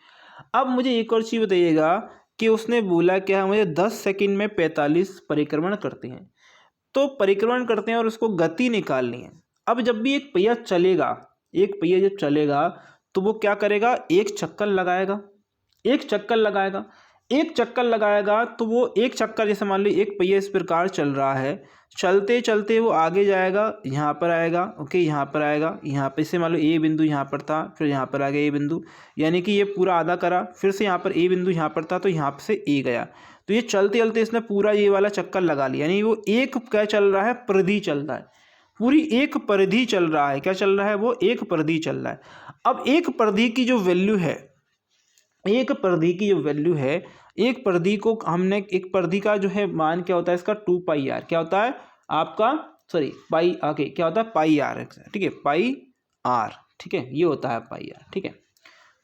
अब मुझे एक और चीज़ बताइएगा कि उसने बोला क्या, मुझे 10 सेकंड में 45 परिक्रमण करते हैं, तो परिक्रमण करते हैं और उसको गति निकालनी है। अब जब भी एक पहिया चलेगा, एक पहिया जब चलेगा तो वो क्या करेगा, एक चक्कर लगाएगा, एक चक्कर लगाएगा, एक चक्कर लगाएगा, तो वो एक चक्कर, जैसे मान लो एक पहिया इस प्रकार चल रहा है, चलते चलते वो आगे जाएगा, यहाँ पर आएगा, ओके, यहाँ पर आएगा, यहाँ पे से मान लो ए बिंदु यहाँ पर था, फिर यहाँ पर आ गया ए बिंदु, यानी कि ये पूरा आधा करा, फिर से यहाँ पर ए बिंदु यहाँ पर था, तो यहाँ से ए गया। तो ये चलते चलते इसने पूरा ये वाला चक्कर लगा लिया, यानी वो एक क्या चल रहा है, परिधि चल रहा है, पूरी एक परिधि चल रहा है। क्या चल रहा है, वो एक परिधि चल रहा है। अब एक परिधि की जो वैल्यू है, एक परिधि की जो वैल्यू है, एक परिधि को हमने, एक परिधि का जो है मान क्या होता है इसका, 2πr, क्या होता है आपका, सॉरी पाई, आगे क्या होता है, पाई आर, ठीक है, पाई आर, ठीक है, ये होता है पाई आर, ठीक है।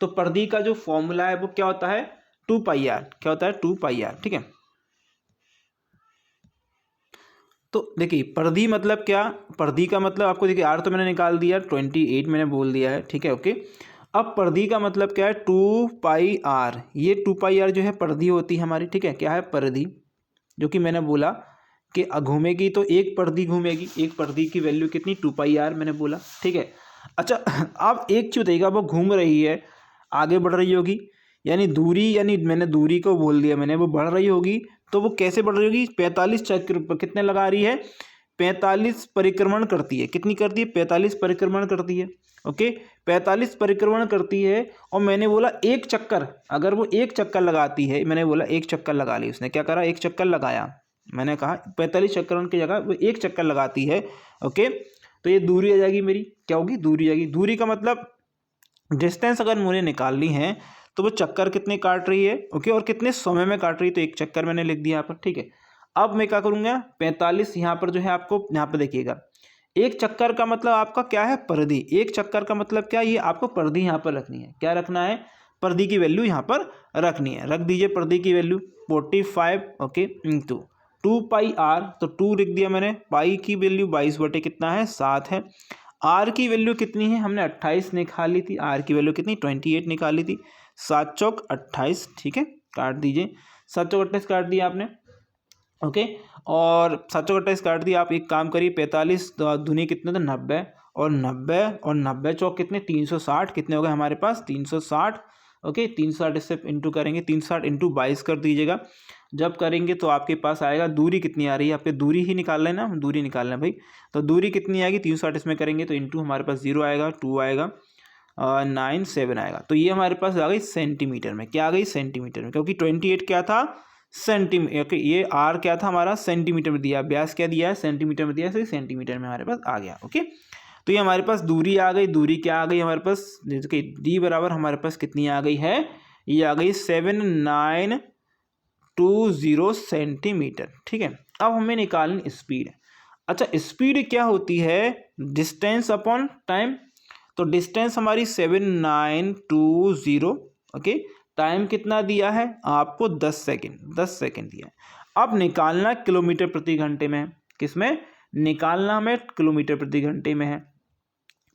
तो परिधि का जो फॉर्मूला है वो क्या होता है 2πr, क्या होता है 2πr, ठीक है। तो देखिए परिधि मतलब क्या, परिधि का मतलब आपको देखिए आर तो मैंने निकाल दिया, 28 मैंने बोल दिया है, ठीक है ओके। अब परिधि का मतलब क्या है 2πr, ये 2πr जो है परिधि होती है हमारी, ठीक है, क्या है परिधि, जो कि मैंने बोला कि घूमेगी तो एक परिधि घूमेगी, एक परिधि की वैल्यू कितनी 2πr मैंने बोला, ठीक है। अच्छा अब एक चीज़ बताइएगा, वो घूम रही है आगे बढ़ रही होगी, यानी दूरी, यानी मैंने दूरी को बोल दिया मैंने, वो बढ़ रही होगी, तो वो कैसे बढ़ रही होगी 45 चक्र कितने लगा रही है 45 परिक्रमण करती है, कितनी करती है 45 परिक्रमण करती है, ओके 45 परिक्रमण करती है। और मैंने बोला एक चक्कर, अगर वो एक चक्कर लगाती है, मैंने बोला एक चक्कर लगा ली, उसने क्या करा एक चक्कर लगाया, मैंने कहा 45 चक्करों की जगह वो एक चक्कर लगाती है, ओके। तो ये दूरी आ जाएगी मेरी, क्या होगी दूरी आ जाएगी। दूरी का मतलब डिस्टेंस अगर मुझे निकालनी है तो वो चक्कर कितने काट रही है, ओके, और कितने समय में काट रही है, तो एक चक्कर मैंने लिख दिया यहाँ पर, ठीक है। अब मैं क्या करूँगा 45 यहाँ पर जो है आपको यहाँ पर देखिएगा, एक चक्कर का मतलब आपका क्या है परिधि, एक चक्कर का मतलब क्या, ये आपको परिधि यहाँ पर रखनी है, क्या रखना है परिधि की वैल्यू यहाँ पर रखनी है, रख दीजिए परिधि की वैल्यू 45, ओके, इंटू 2πr, तो 2 लिख दिया मैंने, पाई की वैल्यू 22 बटे कितना है 7 है, आर की वैल्यू कितनी है हमने 28 निकाली थी, आर की वैल्यू कितनी 28 निकाली थी, 7 चौक 28, ठीक है, काट दीजिए, 7 चौक 28 काट दिया आपने, ओके। और 7 चौक 28 काट दिया, आप एक काम करिए 45 दूनी कितने थे 90, और 90 चौक कितने 360, कितने हो गए हमारे पास 360, ओके 360 इससे इंटू करेंगे, 360 इंटू 22 कर दीजिएगा, जब करेंगे तो आपके पास आएगा दूरी कितनी आ रही है, आपके दूरी ही निकाल लेना, दूरी निकालना भाई, तो दूरी कितनी आएगी 360 इसमें करेंगे तो इंटू हमारे पास 0 आएगा, 2 आएगा, 97 आएगा, तो ये हमारे पास आ गई सेंटीमीटर में, क्या आ गई सेंटीमीटर में, क्योंकि 28 क्या था सेंटीमीटर, ओके, ये आर क्या था हमारा सेंटीमीटर में दिया, व्यास क्या दिया है सेंटीमीटर में दिया है, सेंटीमीटर में हमारे पास आ गया, ओके। तो ये हमारे पास दूरी आ गई, दूरी क्या आ गई हमारे पास, देखिए डी बराबर हमारे पास कितनी आ गई है, ये आ गई 7920 सेंटीमीटर, ठीक है। अब हमें निकालनी स्पीड, अच्छा स्पीड क्या होती है डिस्टेंस अपॉन टाइम, तो डिस्टेंस हमारी 7920, ओके, टाइम कितना दिया है आपको 10 सेकेंड, 10 सेकेंड दिया है। अब निकालना किलोमीटर प्रति घंटे में है, किसमें निकालना हमें किलोमीटर प्रति घंटे में है,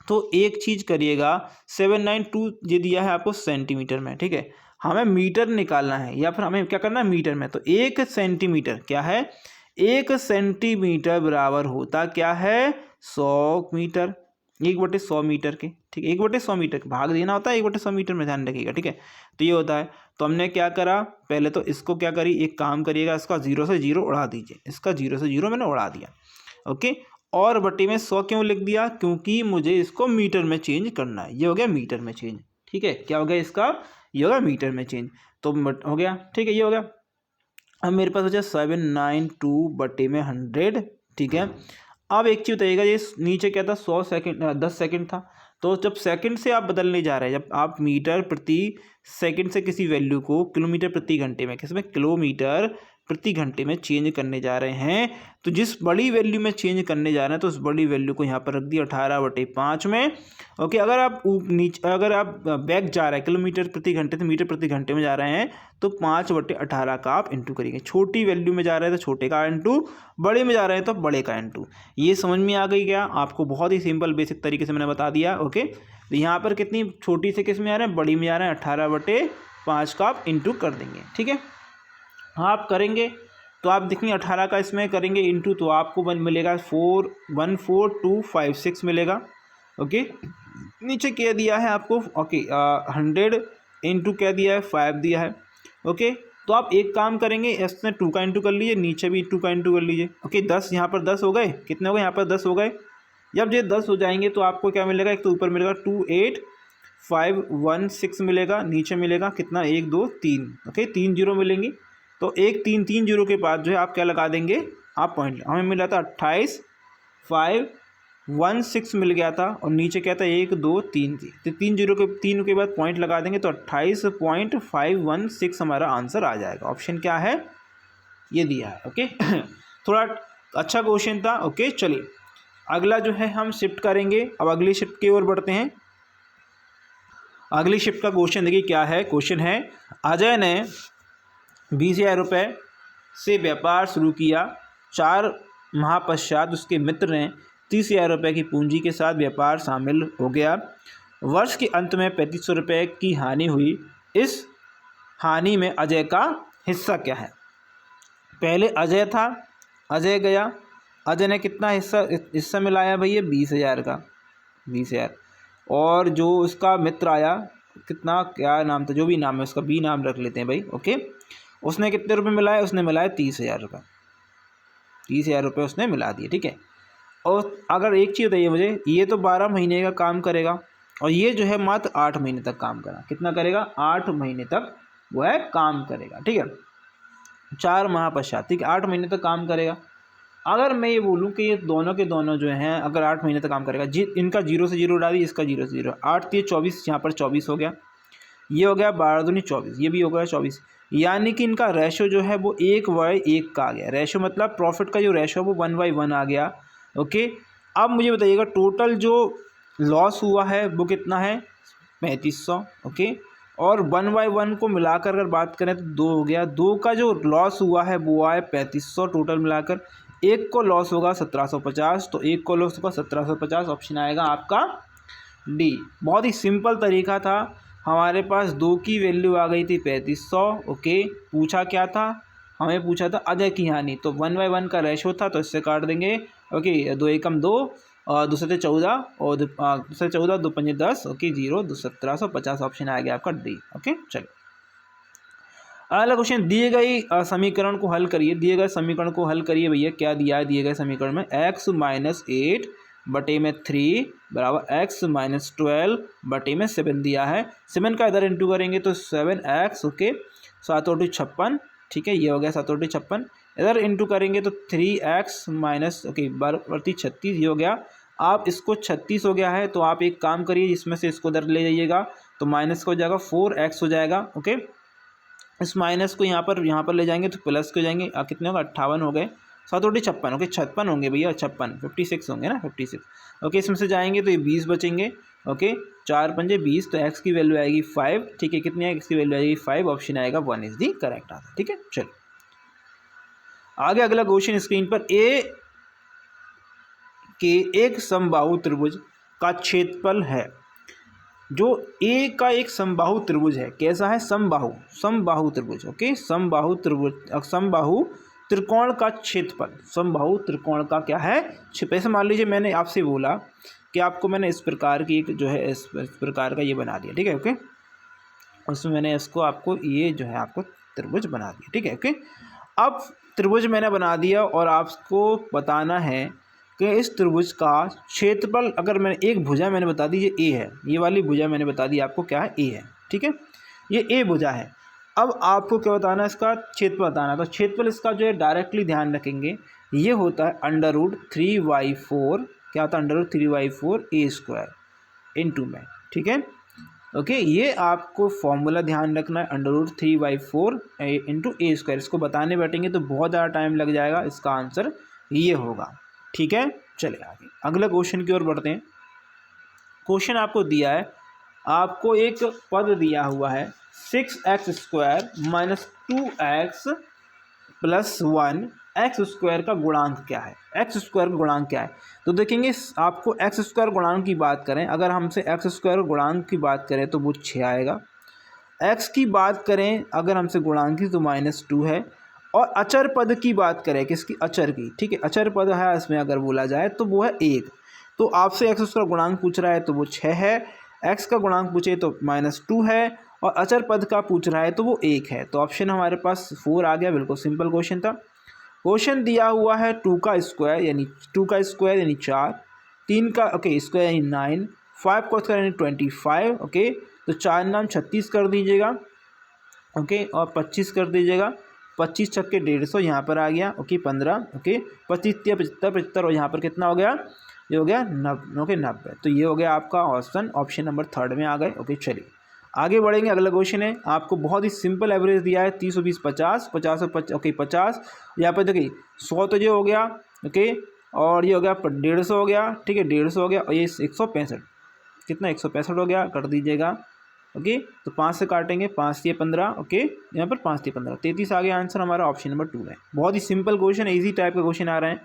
तो एक चीज़ करिएगा 792 ये दिया है आपको सेंटीमीटर में, ठीक है, हमें मीटर निकालना है या फिर हमें क्या करना है मीटर में, तो 1 सेंटीमीटर क्या है 1 सेंटीमीटर बराबर होता क्या है 100 मीटर, 1/100 मीटर के, ठीक है 1/100 मीटर भाग देना होता है 1/100 मीटर में, ध्यान रखिएगा, ठीक है। तो ये होता है, तो हमने क्या करा पहले तो इसको क्या करी, एक काम करिएगा इसका 0 से 0 उड़ा दीजिए, इसका 0 से 0 मैंने उड़ा दिया, ओके, और बटे में 100 क्यों लिख दिया, क्योंकि मुझे इसको मीटर में चेंज करना है, ये हो गया मीटर में चेंज, ठीक है, क्या हो गया इसका ये होगा मीटर में चेंज, तो हो गया, ठीक है, ये हो गया। अब मेरे पास बचा 792 बटे में 100, ठीक है। अब एक चीज़ बताइएगा, ये नीचे क्या था 100 सेकंड 10 सेकंड था, तो जब सेकंड से आप बदलने जा रहे हैं, जब आप मीटर प्रति सेकंड से किसी वैल्यू को किलोमीटर प्रति घंटे में, किसमें किलोमीटर प्रति घंटे में चेंज करने जा रहे हैं, तो जिस बड़ी वैल्यू में चेंज करने जा रहे हैं तो उस बड़ी वैल्यू को यहाँ पर रख दिया 18/5 में, ओके। अगर आप नीचे अगर आप बैक जा रहे हैं किलोमीटर प्रति घंटे से मीटर प्रति घंटे में जा रहे हैं तो 5/18 का आप इंटू करेंगे, छोटी वैल्यू में जा रहे हैं तो छोटे का इंटू, बड़े में जा रहे हैं तो बड़े का इंटू। ये समझ में आ गई क्या आपको, बहुत ही सिंपल बेसिक तरीके से मैंने बता दिया, ओके। तो यहाँ पर कितनी छोटी से किस में आ रहे हैं बड़ी में आ रहे हैं 18/5 का आप इंटू कर देंगे, ठीक है। आप करेंगे तो आप देखेंगे 18 का इसमें करेंगे इंटू, तो आपको मिलेगा 14256 मिलेगा, ओके। नीचे क्या दिया है आपको, ओके 100 इंटू क्या दिया है 5 दिया है, ओके। तो आप एक काम करेंगे इसमें 2 का इंटू कर लीजिए, नीचे भी 2 का इंटू कर लीजिए, ओके। 10 यहाँ पर 10 हो गए, कितने हो गए यहाँ पर 10 हो गए, जब ये 10 हो जाएंगे तो आपको क्या मिलेगा, एक तो ऊपर मिलेगा 28516 मिलेगा, नीचे मिलेगा कितना 1 2 3, ओके 3 जीरो मिलेंगी, तो 1 3 3 जीरो के बाद जो है आप क्या लगा देंगे आप पॉइंट, हमें मिला था 28516 मिल गया था, और नीचे क्या था 1 2 3 थी, तो 3 जीरो के 3 के बाद पॉइंट लगा देंगे तो 28.516 हमारा आंसर आ जाएगा। ऑप्शन क्या है ये दिया है, ओके। थोड़ा अच्छा क्वेश्चन था, ओके। चलिए अगला जो है हम शिफ्ट करेंगे, अब अगली शिफ्ट की ओर बढ़ते हैं। अगली शिफ्ट का क्वेश्चन देखिए क्या है। क्वेश्चन है, अजय ने 20,000 रुपये से व्यापार शुरू किया। 4 माह पश्चात उसके मित्र ने 30,000 रुपये की पूंजी के साथ व्यापार शामिल हो गया। वर्ष के अंत में 3500 रुपये की हानि हुई। इस हानि में अजय का हिस्सा क्या है? पहले अजय था, अजय गया, अजय ने कितना हिस्सा मिलाया भैया? 20,000 का, 20,000। और जो उसका मित्र आया, कितना, क्या नाम था, जो भी नाम है उसका, बी नाम रख लेते हैं भाई, ओके। उसने कितने रुपए मिलाए? उसने मिलाए 30,000 रुपये। 30,000 रुपये उसने मिला दिए, ठीक है। और अगर एक चीज़ बताइए मुझे, ये तो 12 महीने का काम करेगा और ये जो है मात्र 8 महीने तक काम करा। कितना करेगा? 8 महीने तक वो है काम करेगा, ठीक है। 4 माह पश्चात, ठीक है, 8 महीने तक काम करेगा। अगर मैं ये बोलूँ कि ये दोनों के दोनों जो हैं अगर 8 महीने तक काम करेगा, इनका 0 से 0 डाली, इसका 0 से 0, 8 3 24, यहाँ पर 24 हो गया, ये हो गया 12 दूनी 24, ये भी हो गया 24। यानी कि इनका रेशो जो है वो 1/1 का आ गया। रेशो मतलब प्रॉफिट का जो रेशो है वो 1/1 आ गया, ओके। अब मुझे बताइएगा टोटल जो लॉस हुआ है वो कितना है? 3500, ओके। और 1/1 को मिलाकर अगर बात करें तो 2 हो गया। 2 का जो लॉस हुआ है वो आए 3500 टोटल मिलाकर। एक को लॉस होगा 1750, तो एक को लॉस होगा 1750, ऑप्शन आएगा आपका डी। बहुत ही सिंपल तरीका था। हमारे पास 2 की वैल्यू आ गई थी 3500, ओके। पूछा क्या था? हमें पूछा था अजय की हानि, तो 1/1 का रेशो था तो इससे काट देंगे, ओके। 2 एकम 2 और 2 से 14 और 2 से 14, 2 पंजे 10, ओके, 0, 1750, ऑप्शन आ गया आपका डी, ओके। चलो अगला क्वेश्चन, दिए गए समीकरण को हल करिए। दिए गए समीकरण को हल करिए भैया। क्या दिया है दिए गए समीकरण में? x - 8 बटे में 3 बराबर x - 12 बटे में 7 दिया है। 7 का इधर इंटू करेंगे तो 7x, ओके, 7 × 56, ठीक है, ये हो गया 7 × 56। इधर इंटू करेंगे तो 3x माइनस, ओके, बराबर 36, ये हो गया। आप इसको 36 हो गया है तो आप एक काम करिए, इसमें से इसको इधर ले जाइएगा तो माइनस का हो जाएगा 4x हो जाएगा, ओके। इस माइनस को यहाँ पर ले जाएंगे तो प्लस को जाएंगे, कितने होगा? 58 हो गए। 7 × 56, ओके, 56 होंगे भैया, 56 होंगे ना, 56, ओके। इसमें से जाएंगे तो ये 20 बचेंगे, ओके। 4 पंजे 20, तो x की वैल्यू आएगी 5, ठीक है। कितनी है? x की वैल्यू आएगी 5, ऑप्शन आएगा 1 इज दी करेक्ट आंसर, ठीक है। चलो आगे अगला क्वेश्चन स्क्रीन पर, ए के एक समबाहु त्रिभुज का क्षेत्रफल है। जो ए का एक समबाहु त्रिभुज है, कैसा है? समबाहु त्रिभुज, ओके। समबाहु त्रिभुज, समबाहु त्रिकोण का क्षेत्रफल, समबाहु त्रिकोण का क्या है? ऐसे मान लीजिए मैंने आपसे बोला कि आपको मैंने इस प्रकार की एक जो है इस प्रकार का ये बना दिया, ठीक है, ओके। उसमें मैंने इसको आपको ये जो है आपको त्रिभुज बना दिया, ठीक है, ओके। अब त्रिभुज मैंने बना दिया और आपको बताना है कि इस त्रिभुज का क्षेत्रफल, अगर मैंने एक भुजा मैंने बता दी ये ए है, ये वाली भुजा मैंने बता दी आपको क्या है? ए है, ठीक है, ये ए भुजा है। अब आपको क्या बताना है? इसका क्षेत्रफल बताना। तो क्षेत्रफल इसका जो है डायरेक्टली ध्यान रखेंगे, ये होता है √3/4, क्या होता है? √3/4 a² इंटू में, ठीक है, ओके। ये आपको फॉर्मूला ध्यान रखना है, √3/4 इंटू a²। इसको बताने बैठेंगे तो बहुत ज़्यादा टाइम लग जाएगा, इसका आंसर ये होगा, ठीक है। चलिए आगे अगले क्वेश्चन की ओर बढ़ते हैं। क्वेश्चन आपको दिया है, आपको एक पद दिया हुआ है 6x² - 2x + 1, x² का गुणांक क्या है? x² का गुणांक क्या है? तो देखेंगे आपको x² गुणांक की बात करें, अगर हमसे x² गुणांक की बात करें तो वो 6 आएगा। x की बात करें अगर हमसे गुणांक की तो -2 है। और अचर पद की बात करें, किसकी? अचर की, ठीक है, अचर पद है इसमें अगर बोला जाए तो वो है 1। तो आपसे x² गुणांक पूछ रहा है तो वो 6 है, x का गुणांक पूछे तो -2 है, और अचर पद का पूछ रहा है तो वो 1 है। तो ऑप्शन हमारे पास 4 आ गया। बिल्कुल सिंपल क्वेश्चन था। क्वेश्चन दिया हुआ है 2 का स्क्वायर यानी 4, 3 का स्क्वायर यानी 9, 5 का स्क्वायर यानी 25, ओके। तो 4 नाम 36 कर दीजिएगा, ओके, और 25 कर दीजिएगा। 25 छक्के 150 यहाँ पर आ गया, ओके, 15, ओके, 25 × 75, और यहाँ पर कितना हो गया? ये हो गया 90, ओके, 90। तो ये हो गया आपका ऑप्शन नंबर 3 में आ गए, ओके। चलिए आगे बढ़ेंगे। अगला क्वेश्चन है, आपको बहुत ही सिंपल एवरेज दिया है 30, 20, 50, 50, ओके, 50। यहाँ पर देखिए 100 तो ये हो गया, ओके, और ये हो गया 150 हो गया, ठीक है, 150 हो गया, और ये 165, कितना? 165 हो गया, कर दीजिएगा, ओके, तो 5 से काटेंगे, 5 से 15, ओके, यहाँ पर 5 से 15, 33 आ गया आंसर हमारा, ऑप्शन नंबर 2 है। बहुत ही सिंपल क्वेश्चन, इजी टाइप का क्वेश्चन आ रहे हैं।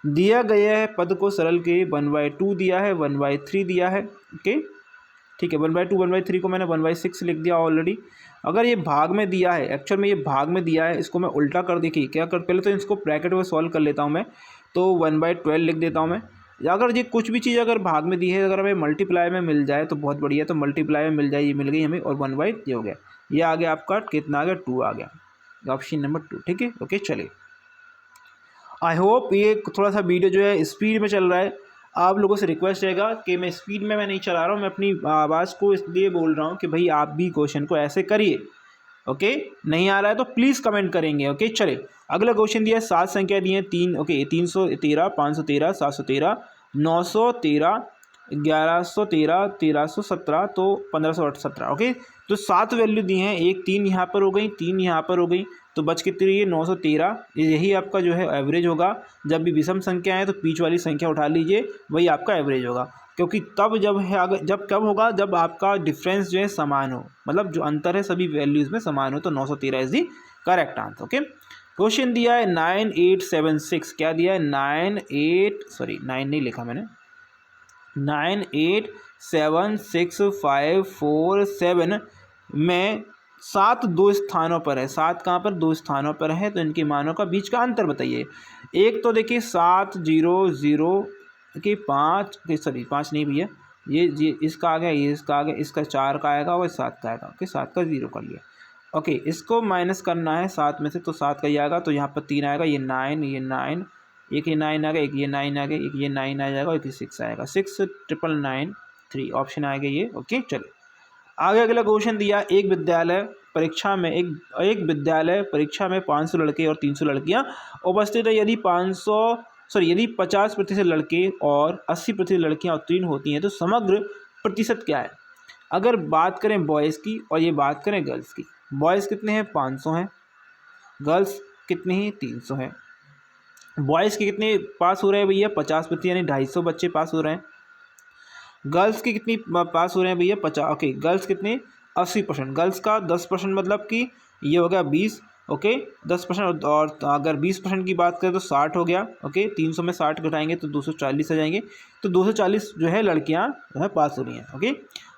दिया गया है पद को सरल के 1/2 दिया है, 1/3 दिया है, ओके, ठीक है, 1/2 1/3 को मैंने 1/6 लिख दिया ऑलरेडी। अगर ये भाग में दिया है, एक्चुअल में ये भाग में दिया है, इसको मैं उल्टा कर देखिए क्या कर, पहले तो इसको ब्रैकेट में सॉल्व कर लेता हूँ मैं, तो 1/12 लिख देता हूँ मैं। अगर ये कुछ भी चीज़ अगर भाग में दी है, अगर हमें मल्टीप्लाई में मिल जाए तो बहुत बढ़िया, तो मल्टीप्लाई में मिल जाए, ये मिल गई हमें, और 1/, ये हो गया, ये आ गया आपका कितना आ गया, 2 आ गया, ऑप्शन नंबर 2, ठीक है, ओके। चलिए, आई होप ये थोड़ा सा वीडियो जो है स्पीड में चल रहा है, आप लोगों से रिक्वेस्ट रहेगा कि मैं स्पीड में मैं नहीं चला रहा हूँ, मैं अपनी आवाज़ को इसलिए बोल रहा हूँ कि भाई आप भी क्वेश्चन को ऐसे करिए, ओके। नहीं आ रहा है तो प्लीज़ कमेंट करेंगे, ओके। चलिए, अगला क्वेश्चन दिया है, 7 संख्या दी है, 3, ओके, 313, 513, 713, 913, 1113, 1317, तो 1517, ओके। तो 7 वैल्यू दी हैं, एक 3 यहाँ पर हो गई, 3 यहाँ पर हो गई, तो बच कितनी रही है, 913। यही आपका जो है एवरेज होगा। जब भी विषम संख्या है तो बीच वाली संख्या उठा लीजिए, वही आपका एवरेज होगा, क्योंकि तब जब है, अगर जब कब होगा, जब आपका डिफरेंस जो है समान हो, मतलब जो अंतर है सभी वैल्यूज़ में समान हो, तो 913 is the correct answer, okay. Question दिया है 9876, क्या दिया है, 9 नहीं लिखा मैंने, 987654 में 7 दो स्थानों पर है, 7 कहाँ पर, 2 स्थानों पर है, तो इनके मानों का बीच का अंतर बताइए। एक तो देखिए 700 के 5, सॉरी 5 नहीं भैया, ये इसका आ गया, ये इसका आ गया, इसका 4 का आएगा और 7 का आएगा, ओके, 7 का 0 कर लिया, ओके। इसको माइनस करना है 7 में से, तो 7 का ही आएगा, तो यहाँ पर 3 आएगा, ये 9, ये 9, एक ये 9 आ गया, एक ये 9 आ गया, एक ये 9 आ जाएगा, एक ये 6 आएगा, 6,999,3 ऑप्शन आएगा ये, ओके। चलो आगे अगला क्वेश्चन दिया, एक विद्यालय परीक्षा में 500 लड़के और 300 लड़कियां उपस्थित है। यदि 50% लड़के और 80% लड़कियां उत्तीर्ण होती हैं तो समग्र प्रतिशत क्या है। अगर बात करें बॉयज़ की और ये बात करें गर्ल्स की, बॉयज़ कितने हैं, 500 हैं, गर्ल्स कितने हैं, 300 हैं। बॉयज़ के कितने पास हो रहे हैं भैया, 50%, यानी 250 बच्चे पास हो रहे हैं। गर्ल्स की कितनी पास हो रहे हैं भैया, 50, ओके। गर्ल्स कितने, 80%। गर्ल्स का 10% मतलब कि ये हो गया 20, ओके, 10%, और अगर 20% की बात करें तो 60 हो गया, ओके। 300 में 60 घटाएंगे तो 240 आ जाएंगे, तो 240 जो है लड़कियां जो है पास हो रही हैं, ओके।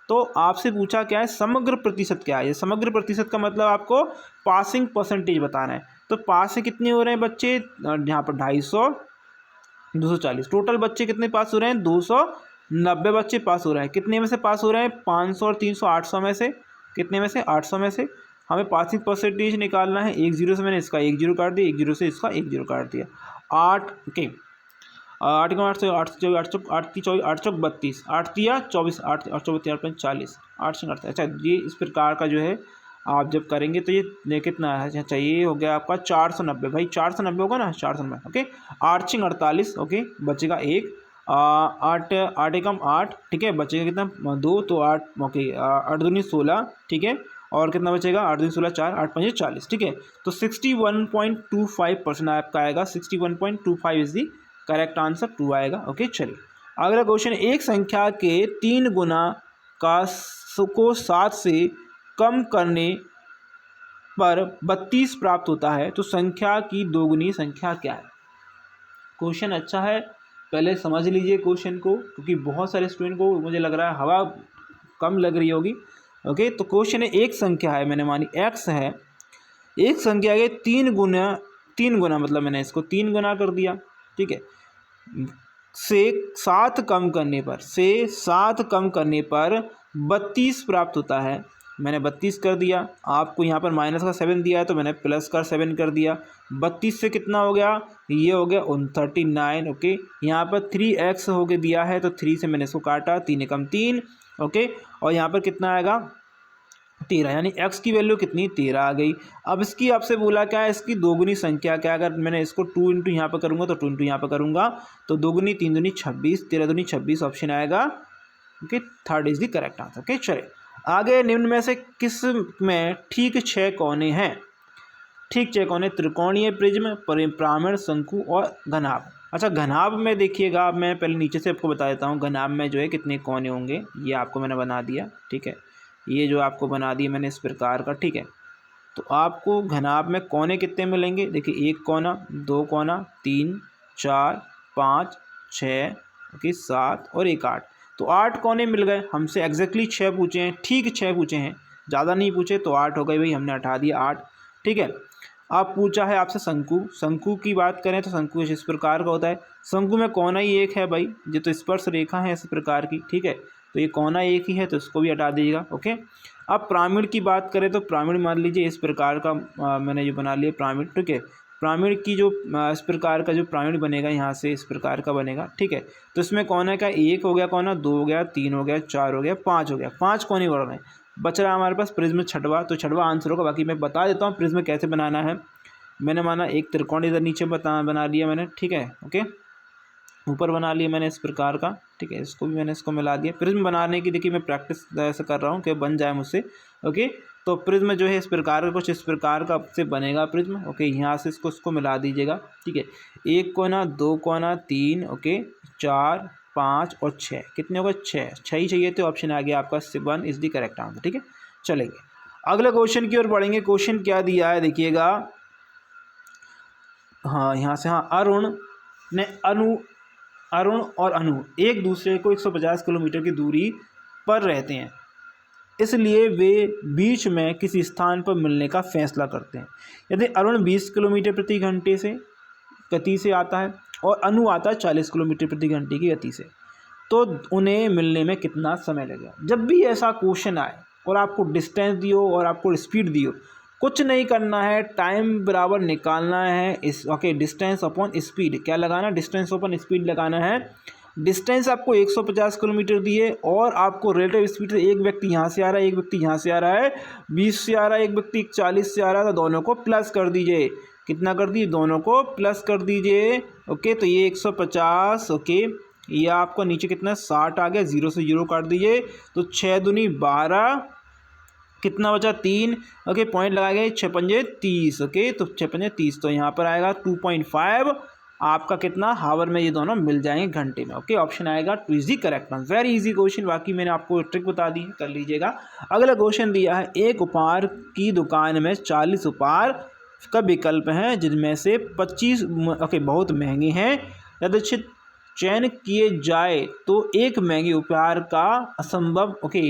तो आपसे पूछा क्या है, समग्र प्रतिशत क्या है। ये समग्र प्रतिशत का मतलब आपको पासिंग परसेंटेज बताना है। तो पास से कितने हो रहे हैं बच्चे, यहाँ पर 250, 240, टोटल बच्चे कितने पास हो रहे हैं, 290 बच्चे पास हो रहे हैं। कितने में से पास हो रहे हैं, 500 और 300, 800 में से, कितने में से, 800 में से। हमें पासिंग परसेंटेज निकालना है, 1 0 से मैंने इसका 1 0 काट दिया, 1 0 से इसका 1 0 काट दिया, 8, ओके। 8 को 8 से 8 से 8 चौक 8 की 24, 8 चौक 32, 8 तिया 24, 8 8 चौक 40, 8 से 8। अच्छा, ये इस प्रकार का जो है आप जब करेंगे तो ये कितना है, चाहिए हो गया आपका 490, भाई 490 होगा ना, 490, ओके। 8 6 48, ओके, बचेगा 1, 8 8 एकम 8, ठीक है, बचेगा कितना 2, तो 8, ओके, 8 दूनी 16, ठीक है, और कितना बचेगा, 8 दूनी 16, 4, 8 5 40, ठीक है। तो 61.25% आपका आएगा, 61.25 इज दी करेक्ट आंसर, 2 आएगा, ओके। चलिए अगला क्वेश्चन, एक संख्या के 3 गुना का को 7 से कम करने पर 32 प्राप्त होता है, तो संख्या की दोगुनी संख्या क्या है। क्वेश्चन अच्छा है, पहले समझ लीजिए क्वेश्चन को, क्योंकि बहुत सारे स्टूडेंट को मुझे लग रहा है हवा कम लग रही होगी, ओके। तो क्वेश्चन है, एक संख्या है, मैंने मानी x है, एक संख्या के 3 गुना मतलब मैंने इसको 3 गुना कर दिया, ठीक है, से 7 कम करने पर 32 प्राप्त होता है। मैंने 32 कर दिया, आपको यहाँ पर माइनस का 7 दिया है तो मैंने प्लस का 7 कर दिया। 32 से कितना हो गया, ये हो गया 39, ओके। यहाँ पर 3x हो गया दिया है, तो 3 से मैंने इसको काटा, 3 एकम 3, ओके। और यहाँ पर कितना आएगा, 13, यानी x की वैल्यू कितनी, 13 आ गई। अब इसकी आपसे बोला क्या है, इसकी दोगुनी संख्या क्या। अगर मैंने इसको 2 इंटू यहाँ पर करूँगा तो 2 इंटू यहाँ पर करूँगा, तो दोगुनी 3 दूनी 26, 13 दूनी 26 ऑप्शन आएगा, okay. Third is the correct answer, okay. चलिए आगे, निम्न में से किस में ठीक 6 कोने हैं। ठीक 6 कोने, त्रिकोणीय प्रिज्म, परिप्रामण, शंकु और घनाभ। अच्छा, घनाभ में देखिएगा, मैं पहले नीचे से आपको बता देता हूँ, घनाभ में जो है कितने कोने होंगे, ये आपको मैंने बना दिया, ठीक है। ये जो आपको बना दिया मैंने इस प्रकार का, ठीक है। तो आपको घनाभ में कोने कितने मिलेंगे, देखिए 1 कोना, 2 कोना, 3, 4, 5, 6, ओके 7 और 1 8। तो 8 कोने मिल गए हमसे, एग्जैक्टली 6 पूछे हैं, ठीक 6 पूछे हैं, ज़्यादा नहीं पूछे, तो 8 हो गए भाई, हमने हटा दिया 8, ठीक है। अब पूछा है आपसे शंकु। शंकु की बात करें तो शंकु इस प्रकार का होता है। शंकु में कोना ही एक है भाई, ये तो स्पर्श रेखा है इस प्रकार की, ठीक है। तो ये कोना एक ही है, तो इसको भी हटा दीजिएगा, ओके। अब पिरामिड की बात करें तो पिरामिड मान लीजिए इस प्रकार का मैंने ये बना लिया पिरामिड, ठीक है। पिरामिड की जो इस प्रकार का जो पिरामिड बनेगा यहाँ से इस प्रकार का बनेगा, ठीक है। तो इसमें कोने का 1 हो गया कोना, 2 हो गया, 3 हो गया, 4 हो गया, 5 हो गया, 5 कोने बढ़ रहे हैं। बच रहा है हमारे पास प्रिज्म छठवा, तो छठवा आंसर होगा। बाकी मैं बता देता हूँ प्रिज्म कैसे बनाना है। मैंने माना एक त्रिकोण इधर नीचे बना लिया मैंने, ठीक है, ओके। ऊपर बना लिया मैंने इस प्रकार का, ठीक है। इसको भी मैंने इसको मिला दिया। प्रिज्म बनाने की देखिए मैं प्रैक्टिस ऐसे कर रहा हूँ कि बन जाए मुझसे, ओके। तो प्रिज्म जो है इस प्रकार का, कुछ इस प्रकार का से बनेगा प्रिज्म, ओके। यहाँ से इसको मिला दीजिएगा, ठीक है। 1 कोना, 2 कोना, 3, ओके, 4, 5 और 6, कितने होगा 6 ही चाहिए, तो ऑप्शन आ गया आपका 1 इज द करेक्ट आंसर, ठीक है। चलेंगे अगले क्वेश्चन की ओर बढ़ेंगे। क्वेश्चन क्या दिया है देखिएगा, हाँ यहाँ से, हाँ, अरुण और अनु एक दूसरे को 150 किलोमीटर की दूरी पर रहते हैं, इसलिए वे बीच में किसी स्थान पर मिलने का फैसला करते हैं। यदि अरुण 20 किलोमीटर प्रति घंटे से गति से आता है और अनु आता है 40 किलोमीटर प्रति घंटे की गति से, तो उन्हें मिलने में कितना समय लगेगा। जब भी ऐसा क्वेश्चन आए और आपको डिस्टेंस दियो और आपको स्पीड दियो, कुछ नहीं करना है, टाइम बराबर निकालना है इस, ओके, डिस्टेंस अपॉन स्पीड, क्या लगाना, डिस्टेंस अपॉन स्पीड लगाना है। डिस्टेंस आपको 150 किलोमीटर दिए और आपको रिलेटिव स्पीड, एक व्यक्ति यहाँ से आ रहा है, एक व्यक्ति यहाँ से आ रहा है, 20 से आ रहा है, एक व्यक्ति 40 से आ रहा है, तो दोनों को प्लस कर दीजिए। कितना कर दीजिए, दोनों को प्लस कर दीजिए, ओके। तो ये 150, ओके, ये आपको नीचे कितना 60 आ गया, 0 से 0 काट दीजिए, तो 6 दूनी 12, कितना बचा 3, ओके, पॉइंट लगाए गए, 6 पंजे 30, ओके। तो 6 पंजे 30, तो यहाँ पर आएगा 2.5 आपका कितना हावर में ये दोनों मिल जाएंगे घंटे में, ओके। ऑप्शन आएगा 2 is the correct answer. Very easy question, बाकी मैंने आपको ट्रिक बता दी है, कर लीजिएगा। अगला क्वेश्चन दिया है, एक उपहार की दुकान में 40 उपहार का विकल्प है, जिनमें से 25 ओके बहुत महंगे हैं। यदि चयन किए जाए तो एक महंगे उपहार का असंभव, ओके,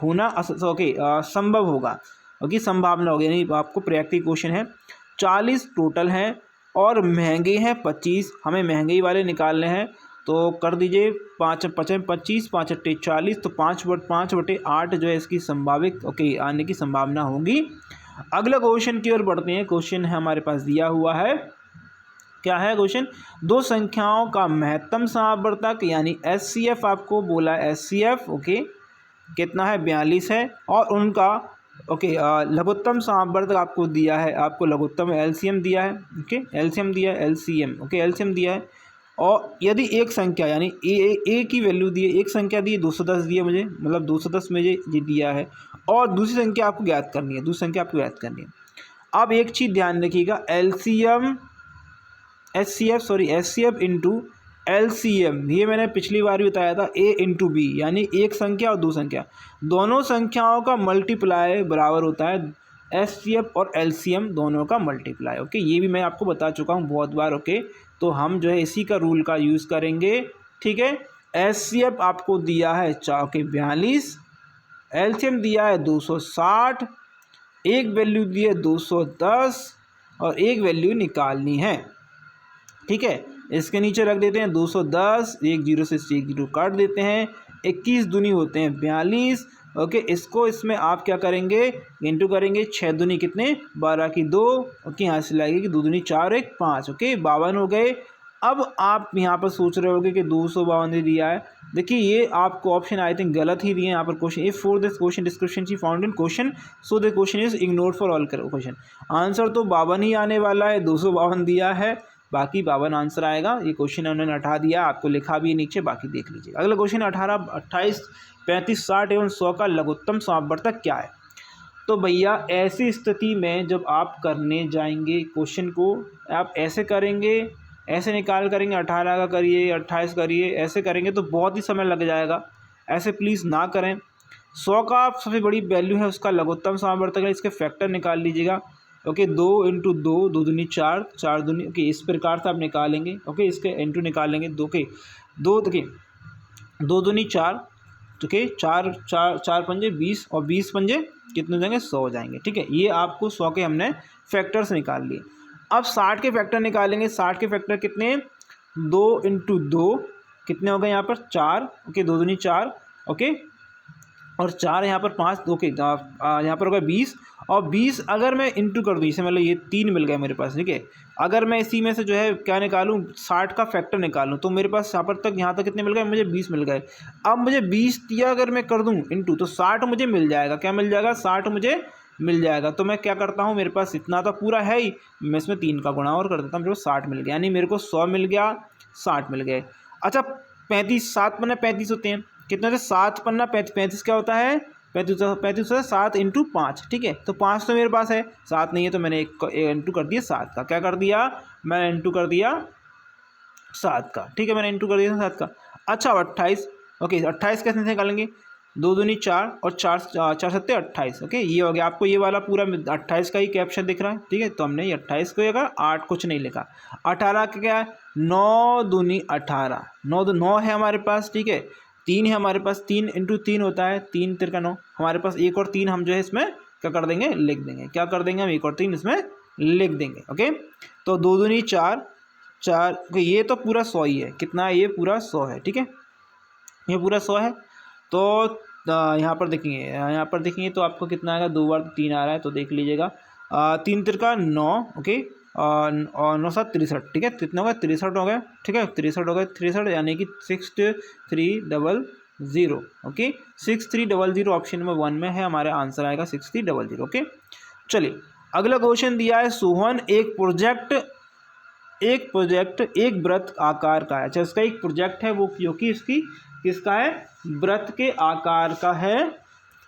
होना ओके संभव होगा, ओके, संभावना होगी, यानी आपको प्रैक्टिकल क्वेश्चन है। 40 टोटल हैं और महंगे हैं 25, हमें महंगे वाले निकालने हैं, तो कर दीजिए 5 5 25, 5 8 40, तो 5/8 जो है इसकी संभावित, ओके, आने की संभावना होगी। अगला क्वेश्चन की ओर बढ़ते हैं। क्वेश्चन है हमारे पास दिया हुआ है, क्या है क्वेश्चन, दो संख्याओं का महत्तम समावर्तक यानी एचसीएफ आपको बोला, एचसीएफ, ओके, कितना है 42 है, और उनका, ओके, लघुत्तम समावर्तक आपको दिया है, आपको लघुत्तम एलसीएम दिया है, ओके, एलसीएम दिया है, एलसीएम, ओके, एलसीएम दिया है। और यदि एक संख्या यानी ए की वैल्यू दी है, एक संख्या दी है 210 दी है मुझे, मतलब 210 में ये दिया है, और दूसरी संख्या आपको ज्ञात करनी है, दूसरी संख्या आपको ज्ञात करनी है। अब एक चीज़ ध्यान रखिएगा, एलसीएम एचसीएफ इंटू एलसीएम, ये मैंने पिछली बार भी बताया था, ए इंटू बी, यानी एक संख्या और दो संख्या, दोनों संख्याओं का मल्टीप्लाई बराबर होता है एचसीएफ और एलसीएम दोनों का मल्टीप्लाई, ओके। ये भी मैं आपको बता चुका हूँ बहुत बार, ओके। तो हम जो है इसी का रूल का यूज़ करेंगे, ठीक है। एचसीएफ आपको दिया है 42, एलसीएम दिया है 260, एक वैल्यू दी है 210 और एक वैल्यू निकालनी है, ठीक है। इसके नीचे रख देते हैं 210, एक जीरो से एक जीरो काट देते हैं, 21 दूनी होते हैं 42, ओके। इसको इसमें आप क्या करेंगे, इंटू करेंगे, 6 दूनी कितने 12 की 2, ओके, यहाँ से लगेगी 2 दूनी 4 1 5, ओके, 52 हो गए। अब आप यहाँ पर सोच रहे होगे कि 252 दिया है, देखिए ये आपको ऑप्शन आई थिंक गलत ही दिए यहाँ पर। Question if for this question description she found in question so the question is ignore for all question, answer तो 52 ही आने वाला है, 252 दिया है, बाकी 52 आंसर आएगा। ये क्वेश्चन उन्होंने हटा दिया, आपको लिखा भी है नीचे, बाकी देख लीजिए। अगला क्वेश्चन 18, 28, 35, 60 एवं 100 का लघुत्तम समावर्तक क्या है। तो भैया ऐसी स्थिति में जब आप करने जाएंगे क्वेश्चन को, आप ऐसे करेंगे, ऐसे निकाल करेंगे, 18 का करिए, 28 करिए, ऐसे करेंगे तो बहुत ही समय लग जाएगा, ऐसे प्लीज़ ना करें। 100 का सबसे बड़ी वैल्यू है उसका लघुत्तम समावर्तक है, इसके फैक्टर निकाल लीजिएगा। ओके, 2 इंटू 2, 2 दूनी 4, 4 दूनी, ओके इस प्रकार से आप निकालेंगे। ओके, इसके इंटू निकालेंगे 2 के 2, देखिए 2 दूनी 4, ओके 4 4 4 पंजे 20 और 20 पंजे कितने हो जाएंगे 100 हो जाएंगे। ठीक है, ये आपको 100 के हमने फैक्टर से निकाल लिए। अब 60 के फैक्टर निकालेंगे। 60 के फैक्टर कितने, 2 इंटू 2 कितने हो गए यहाँ पर 4, ओके 2 दूनी 4, ओके और 4 यहाँ पर 5, ओके यहाँ पर होगा 20 और 20 अगर मैं इंटू कर दूँ, इसे मतलब ये 3 मिल गए मेरे पास। ठीक है, अगर मैं इसी में से जो है क्या निकालूँ 60 का फैक्टर निकालूँ तो मेरे पास यहाँ तक कितने मिल गए, मुझे 20 मिल गए। अब मुझे 20 दिया अगर मैं कर दूँ इंटू तो 60 मुझे मिल जाएगा। क्या मिल जाएगा, 60 मुझे मिल जाएगा। तो मैं क्या करता हूँ, मेरे पास इतना तो पूरा है ही, मैं इसमें 3 का गुणा और कर देता हूँ, मेरे को 60 मिल गया। यानी मेरे को 100 मिल गया, 60 मिल गए। अच्छा 35, 7 पन्ना 35 होते हैं, कितने होते हैं 7 पन्ना 35 क्या होता है 35 होता है 7 इंटू 5। ठीक है, तो 5 तो मेरे पास है, 7 नहीं है तो मैंने एक इंटू कर दिया 7 का। क्या कर दिया, मैंने इंटू कर दिया 7 का। ठीक है, मैंने इंटू कर दिया 7 का। अच्छा 28, ओके 28 कैसे निकालेंगे, 2 दूनी 4 और 4 सत्ते 28। ओके, ये हो गया। आपको ये वाला पूरा 28 का ही कैप्शन दिख रहा है। ठीक है, तो हमने ये 28 को अगर 8 कुछ नहीं लिखा। 18 का क्या है, 9 दूनी 18, 9 है हमारे पास। ठीक है, 3 है हमारे पास, 3 इंटू 3 होता है 3 तिरका 9। हमारे पास 1 और 3 हम जो है इसमें क्या कर देंगे, लिख देंगे। क्या कर देंगे हम, 1 और 3 इसमें लिख देंगे। ओके, तो 2 दूनी 4, 4 ये तो पूरा 100 ही है। कितना है, ये पूरा 100 है। ठीक है, ये पूरा 100 है। तो यहाँ पर देखेंगे तो आपको कितना आएगा, 2 बार 3 आ रहा है तो देख लीजिएगा। 3 तिरका 9, ओके और 9 7 63। ठीक है, कितना हो गया 63 हो गया। ठीक है, 63 हो गया, 63 यानी कि 6300। ओके 6300 ऑप्शन नंबर 1 में है, हमारा आंसर आएगा 6300। ओके, चलिए अगला क्वेश्चन दिया है, सोहन एक प्रोजेक्ट एक वृत्त आकार का है। अच्छा, इसका एक प्रोजेक्ट है वो क्योंकि इसकी किसका है, वृत्त के आकार का है,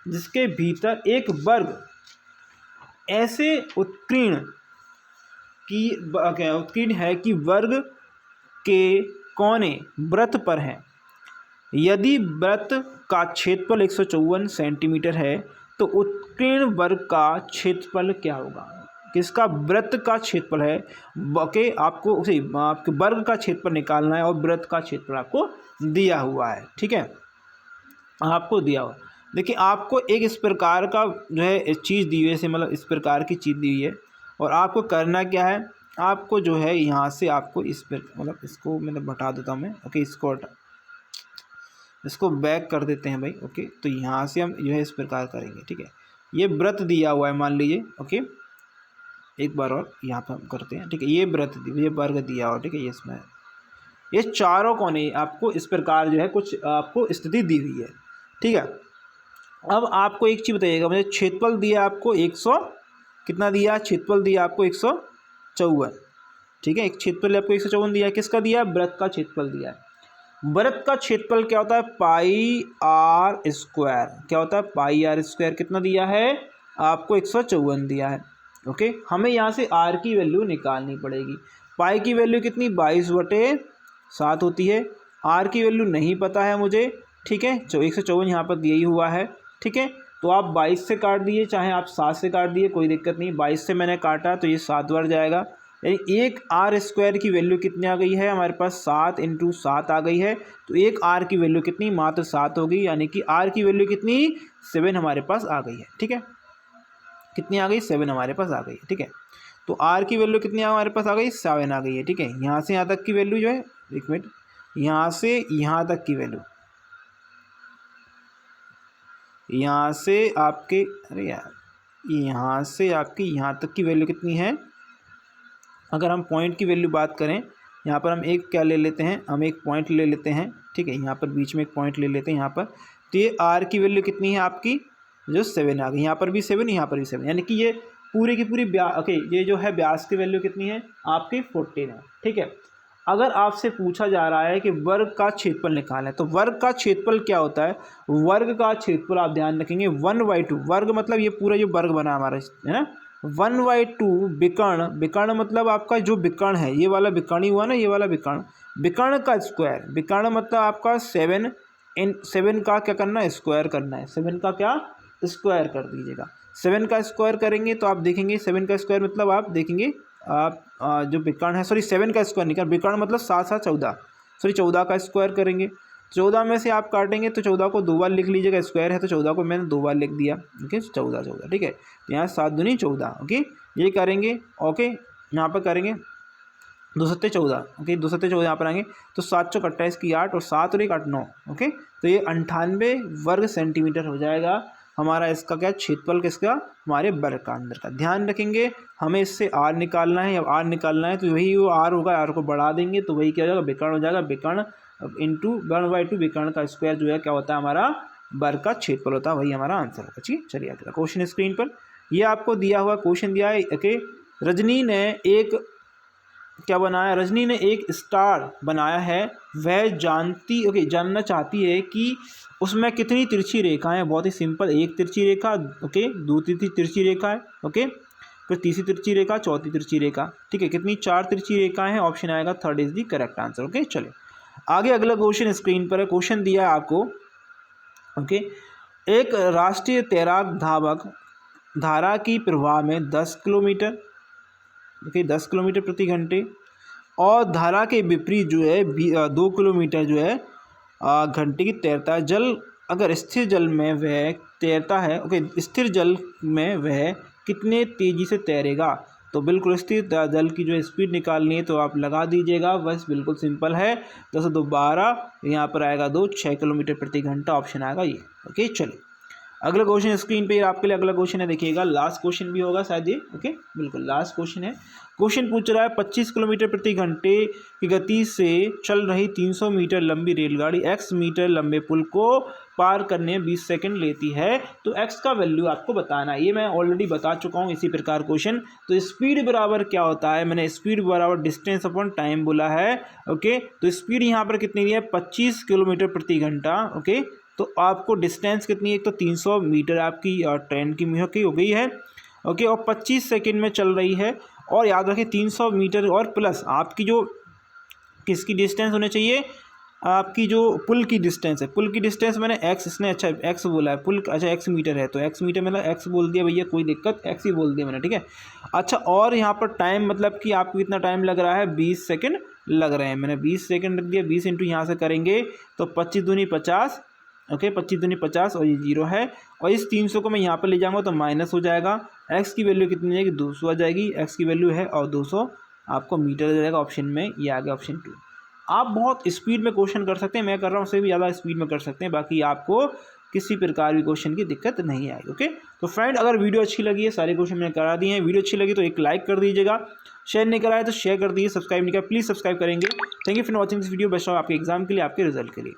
जिसके भीतर एक वर्ग ऐसे उत्कीर्ण है कि वर्ग के कोने वृत्त पर हैं। यदि वृत्त का क्षेत्रफल 154 सेंटीमीटर है तो उत्कीर्ण वर्ग का क्षेत्रफल क्या होगा। किसका, वृत्त का क्षेत्रफल है। ओके, आपको उसे आपके वर्ग का क्षेत्रफल निकालना है और वृत्त का क्षेत्रफल आपको दिया हुआ है। ठीक है, आपको दिया हुआ। देखिए आपको एक इस प्रकार का जो है चीज़ दी हुई है, मतलब इस प्रकार की चीज़ दी हुई है और आपको करना क्या है, आपको जो है यहाँ से आपको इस पर मतलब इसको मतलब हटा देता हूँ मैं। ओके, इसको बैक कर देते हैं भाई। ओके, तो यहाँ से हम जो है इस प्रकार करेंगे। ठीक है, ये वृत्त दिया हुआ है मान लीजिए। ओके, एक बार और यहाँ पर हम करते हैं। ठीक है, ये वृत्त ये वर्ग दिया हुआ। ठीक है, ये इसमें ये चारों कोने आपको इस प्रकार जो है कुछ आपको स्थिति दी हुई है। ठीक है, अब आपको एक चीज़ बताइएगा, मुझे क्षेत्रफल दिया आपको 100 कितना दिया, क्षेत्रफल दिया आपको 154। ठीक है, एक क्षेत्रफल आपको 154 दिया है। किसका दिया है, वृत्त का क्षेत्रफल दिया है। वृत्त का क्षेत्रफल क्या होता है, पाई आर स्क्वायर। क्या होता है, पाई आर स्क्वायर। कितना दिया है आपको, 154 दिया है। ओके, हमें यहाँ से आर की वैल्यू निकालनी पड़ेगी। पाई की वैल्यू कितनी, 22/7 होती है। आर की वैल्यू नहीं पता है मुझे। ठीक है, 154 यहाँ पर दिया ही हुआ है। ठीक है, तो आप 22 से काट दिए, चाहे आप 7 से काट दिए, कोई दिक्कत नहीं। 22 से मैंने काटा तो ये 7 बार जाएगा, यानी एक आर स्क्वायर की वैल्यू कितनी आ गई है हमारे पास, 7 इंटू 7 आ गई है। तो एक आर की वैल्यू कितनी, मात्र 7 होगी, यानी कि आर की वैल्यू कितनी, 7 हमारे पास आ गई है। ठीक है, कितनी आ गई, 7 हमारे पास आ गई है। ठीक है, तो आर की वैल्यू कितनी हमारे पास आ गई, 7 आ गई है। ठीक है, यहाँ से यहाँ तक की वैल्यू जो है, एक मिनट, यहाँ से यहाँ तक की वैल्यू, यहाँ से आपके, अरे यार, यहाँ से आपकी यहाँ तक की वैल्यू कितनी है। अगर हम पॉइंट की वैल्यू बात करें, यहाँ पर हम एक क्या ले लेते हैं, हम एक पॉइंट ले लेते हैं। ठीक है, यहाँ पर बीच में एक पॉइंट ले लेते हैं यहाँ पर। तो ये आर की वैल्यू कितनी है आपकी, जो 7 आ गई। यहाँ पर भी 7, यहाँ पर भी 7, यानी कि ये पूरी की पूरी ओके, ये जो है व्यास की वैल्यू कितनी है आपकी, 14 है। ठीक है, अगर आपसे पूछा जा रहा है कि वर्ग का क्षेत्रफल निकालना है, तो वर्ग का क्षेत्रफल क्या होता है, वर्ग का क्षेत्रफल आप ध्यान रखेंगे 1/2। वर्ग मतलब ये पूरा जो वर्ग बना हमारा है ना, 1/2 विकर्ण। विकर्ण मतलब आपका जो विकर्ण है, ये वाला विकर्ण ही हुआ ना, ये वाला विकर्ण, विकर्ण का स्क्वायर। विकर्ण मतलब आपका 7 इन 7 का क्या करना है, स्क्वायर करना है। 7 का क्या स्क्वायर कर दीजिएगा। 7 का स्क्वायर करेंगे तो आप देखेंगे 7 का स्क्वायर मतलब आप देखेंगे आप जो विकर्ण है, सॉरी 7 का स्क्वायर निकाल, विकर्ण मतलब 7 7 14, सॉरी 14 का स्क्वायर करेंगे। 14 में से आप काटेंगे तो 14 को 2 बार लिख लीजिएगा, स्क्वायर है तो 14 को मैंने 2 बार लिख दिया। ओके 14 14 ठीक है। तो यहाँ 7 दूनी 14। ओके ये करेंगे। ओके यहाँ पर करेंगे 2 सत्ते 14। ओके 2 सत्ते 14 यहाँ पर आएंगे तो 7 चौक 28 की 8 और 7 और 1 8 9। ओके तो ये 98 वर्ग सेंटीमीटर हो जाएगा हमारा इसका क्या क्षेत्रफल, किसका, हमारे वर्ग का अंदर का। ध्यान रखेंगे हमें इससे आर निकालना है। अब आर निकालना है तो वही वो आर होगा, आर को बढ़ा देंगे तो वही क्या हो जाएगा, विकर्ण हो जाएगा। विकर्ण इंटू 1/2 विकर्ण का स्क्वायर जो है क्या होता है, हमारा वर्ग का क्षेत्रफल होता है, वही हमारा आंसर होगा। ठीक चलिए अगला क्वेश्चन स्क्रीन पर ये आपको दिया हुआ क्वेश्चन दिया है। ओके रजनी ने एक क्या बनाया, रजनी ने एक स्टार बनाया है। वह जानना चाहती है कि उसमें कितनी तिरछी रेखाएं। बहुत ही सिंपल, एक तिरछी रेखा, ओके दूसरी तिरछी रेखा है, ओके फिर तीसरी तिरछी रेखा, चौथी तिरछी रेखा। ठीक है कितनी, 4 तिरछी रेखाएं हैं। ऑप्शन आएगा 3rd is the correct answer. Okay चलिए आगे अगला क्वेश्चन स्क्रीन पर है। क्वेश्चन दिया है आपको। ओके एक राष्ट्रीय तैराक धावक धारा की प्रवाह में 10 किलोमीटर, ओके 10 किलोमीटर प्रति घंटे और धारा के विपरीत जो है 2 किलोमीटर जो है घंटे की तैरता है। जल अगर स्थिर जल में वह तैरता है, ओके स्थिर जल में वह कितने तेजी से तैरेगा। तो बिल्कुल स्थिर जल की जो स्पीड निकालनी है तो आप लगा दीजिएगा, बस बिल्कुल सिंपल है। 10 2 12, यहाँ पर आएगा 2, 6 किलोमीटर प्रति घंटा। ऑप्शन आएगा ये। ओके चलिए अगला क्वेश्चन स्क्रीन पे आपके लिए अगला क्वेश्चन है, देखिएगा लास्ट क्वेश्चन भी होगा शायद ये। ओके बिल्कुल लास्ट क्वेश्चन है। क्वेश्चन पूछ रहा है 25 किलोमीटर प्रति घंटे की गति से चल रही 300 मीटर लंबी रेलगाड़ी x मीटर लंबे पुल को पार करने 20 सेकंड लेती है, तो x का वैल्यू आपको बताना है। ये मैं ऑलरेडी बता चुका हूँ इसी प्रकार क्वेश्चन। तो स्पीड बराबर क्या होता है, मैंने स्पीड बराबर डिस्टेंस अपॉन टाइम बोला है। ओके तो स्पीड यहाँ पर कितनी है, 25 किलोमीटर प्रति घंटा। ओके तो आपको डिस्टेंस कितनी है, एक तो 300 मीटर आपकी ट्रेन की हो गई है। ओके और 25 सेकंड में चल रही है। और याद रखें 300 मीटर और प्लस आपकी जो किसकी डिस्टेंस होनी चाहिए, आपकी जो पुल की डिस्टेंस है। पुल की डिस्टेंस मैंने एक्स, इसने अच्छा एक्स बोला है, पुल अच्छा एक्स मीटर है तो एक्स मीटर मतलब एक्स बोल दिया भैया, कोई दिक्कत, एक्स ही बोल दिया मैंने। ठीक है अच्छा और यहाँ पर टाइम मतलब कि आपको कितना टाइम लग रहा है, 20 सेकंड लग रहे हैं। मैंने 20 सेकंड रख दिया। 20 इंटू यहाँ से करेंगे तो 25 दूनी 50। ओके 25 दूनी 50 और ये 0 है। और इस 300 को मैं यहाँ पर ले जाऊँगा तो माइनस हो जाएगा। एक्स की वैल्यू कितनी जाएगी, 200 आ जाएगी। एक्स की वैल्यू है और 200 आपको मीटर आ जाएगा। ऑप्शन में ये आ गया ऑप्शन 2। आप बहुत स्पीड में क्वेश्चन कर सकते हैं, मैं कर रहा हूँ उससे भी ज़्यादा स्पीड में कर सकते हैं, बाकी आपको किसी प्रकार भी क्वेश्चन की दिक्कत नहीं आएगी। ओके तो फ्रेंड अगर वीडियो अच्छी लगी है, सारे क्वेश्चन मैंने करा दिए हैं, वीडियो अच्छी लगी तो एक लाइक कर दीजिएगा, शेयर नहीं करा है तो शेयर कर दीजिए, सब्सक्राइब नहीं किया प्लीज़ सब्सक्राइब करेंगे। Thank you for watching this video. Best of आपके एग्जाम के लिए, आपके रिजल्ट के लिए।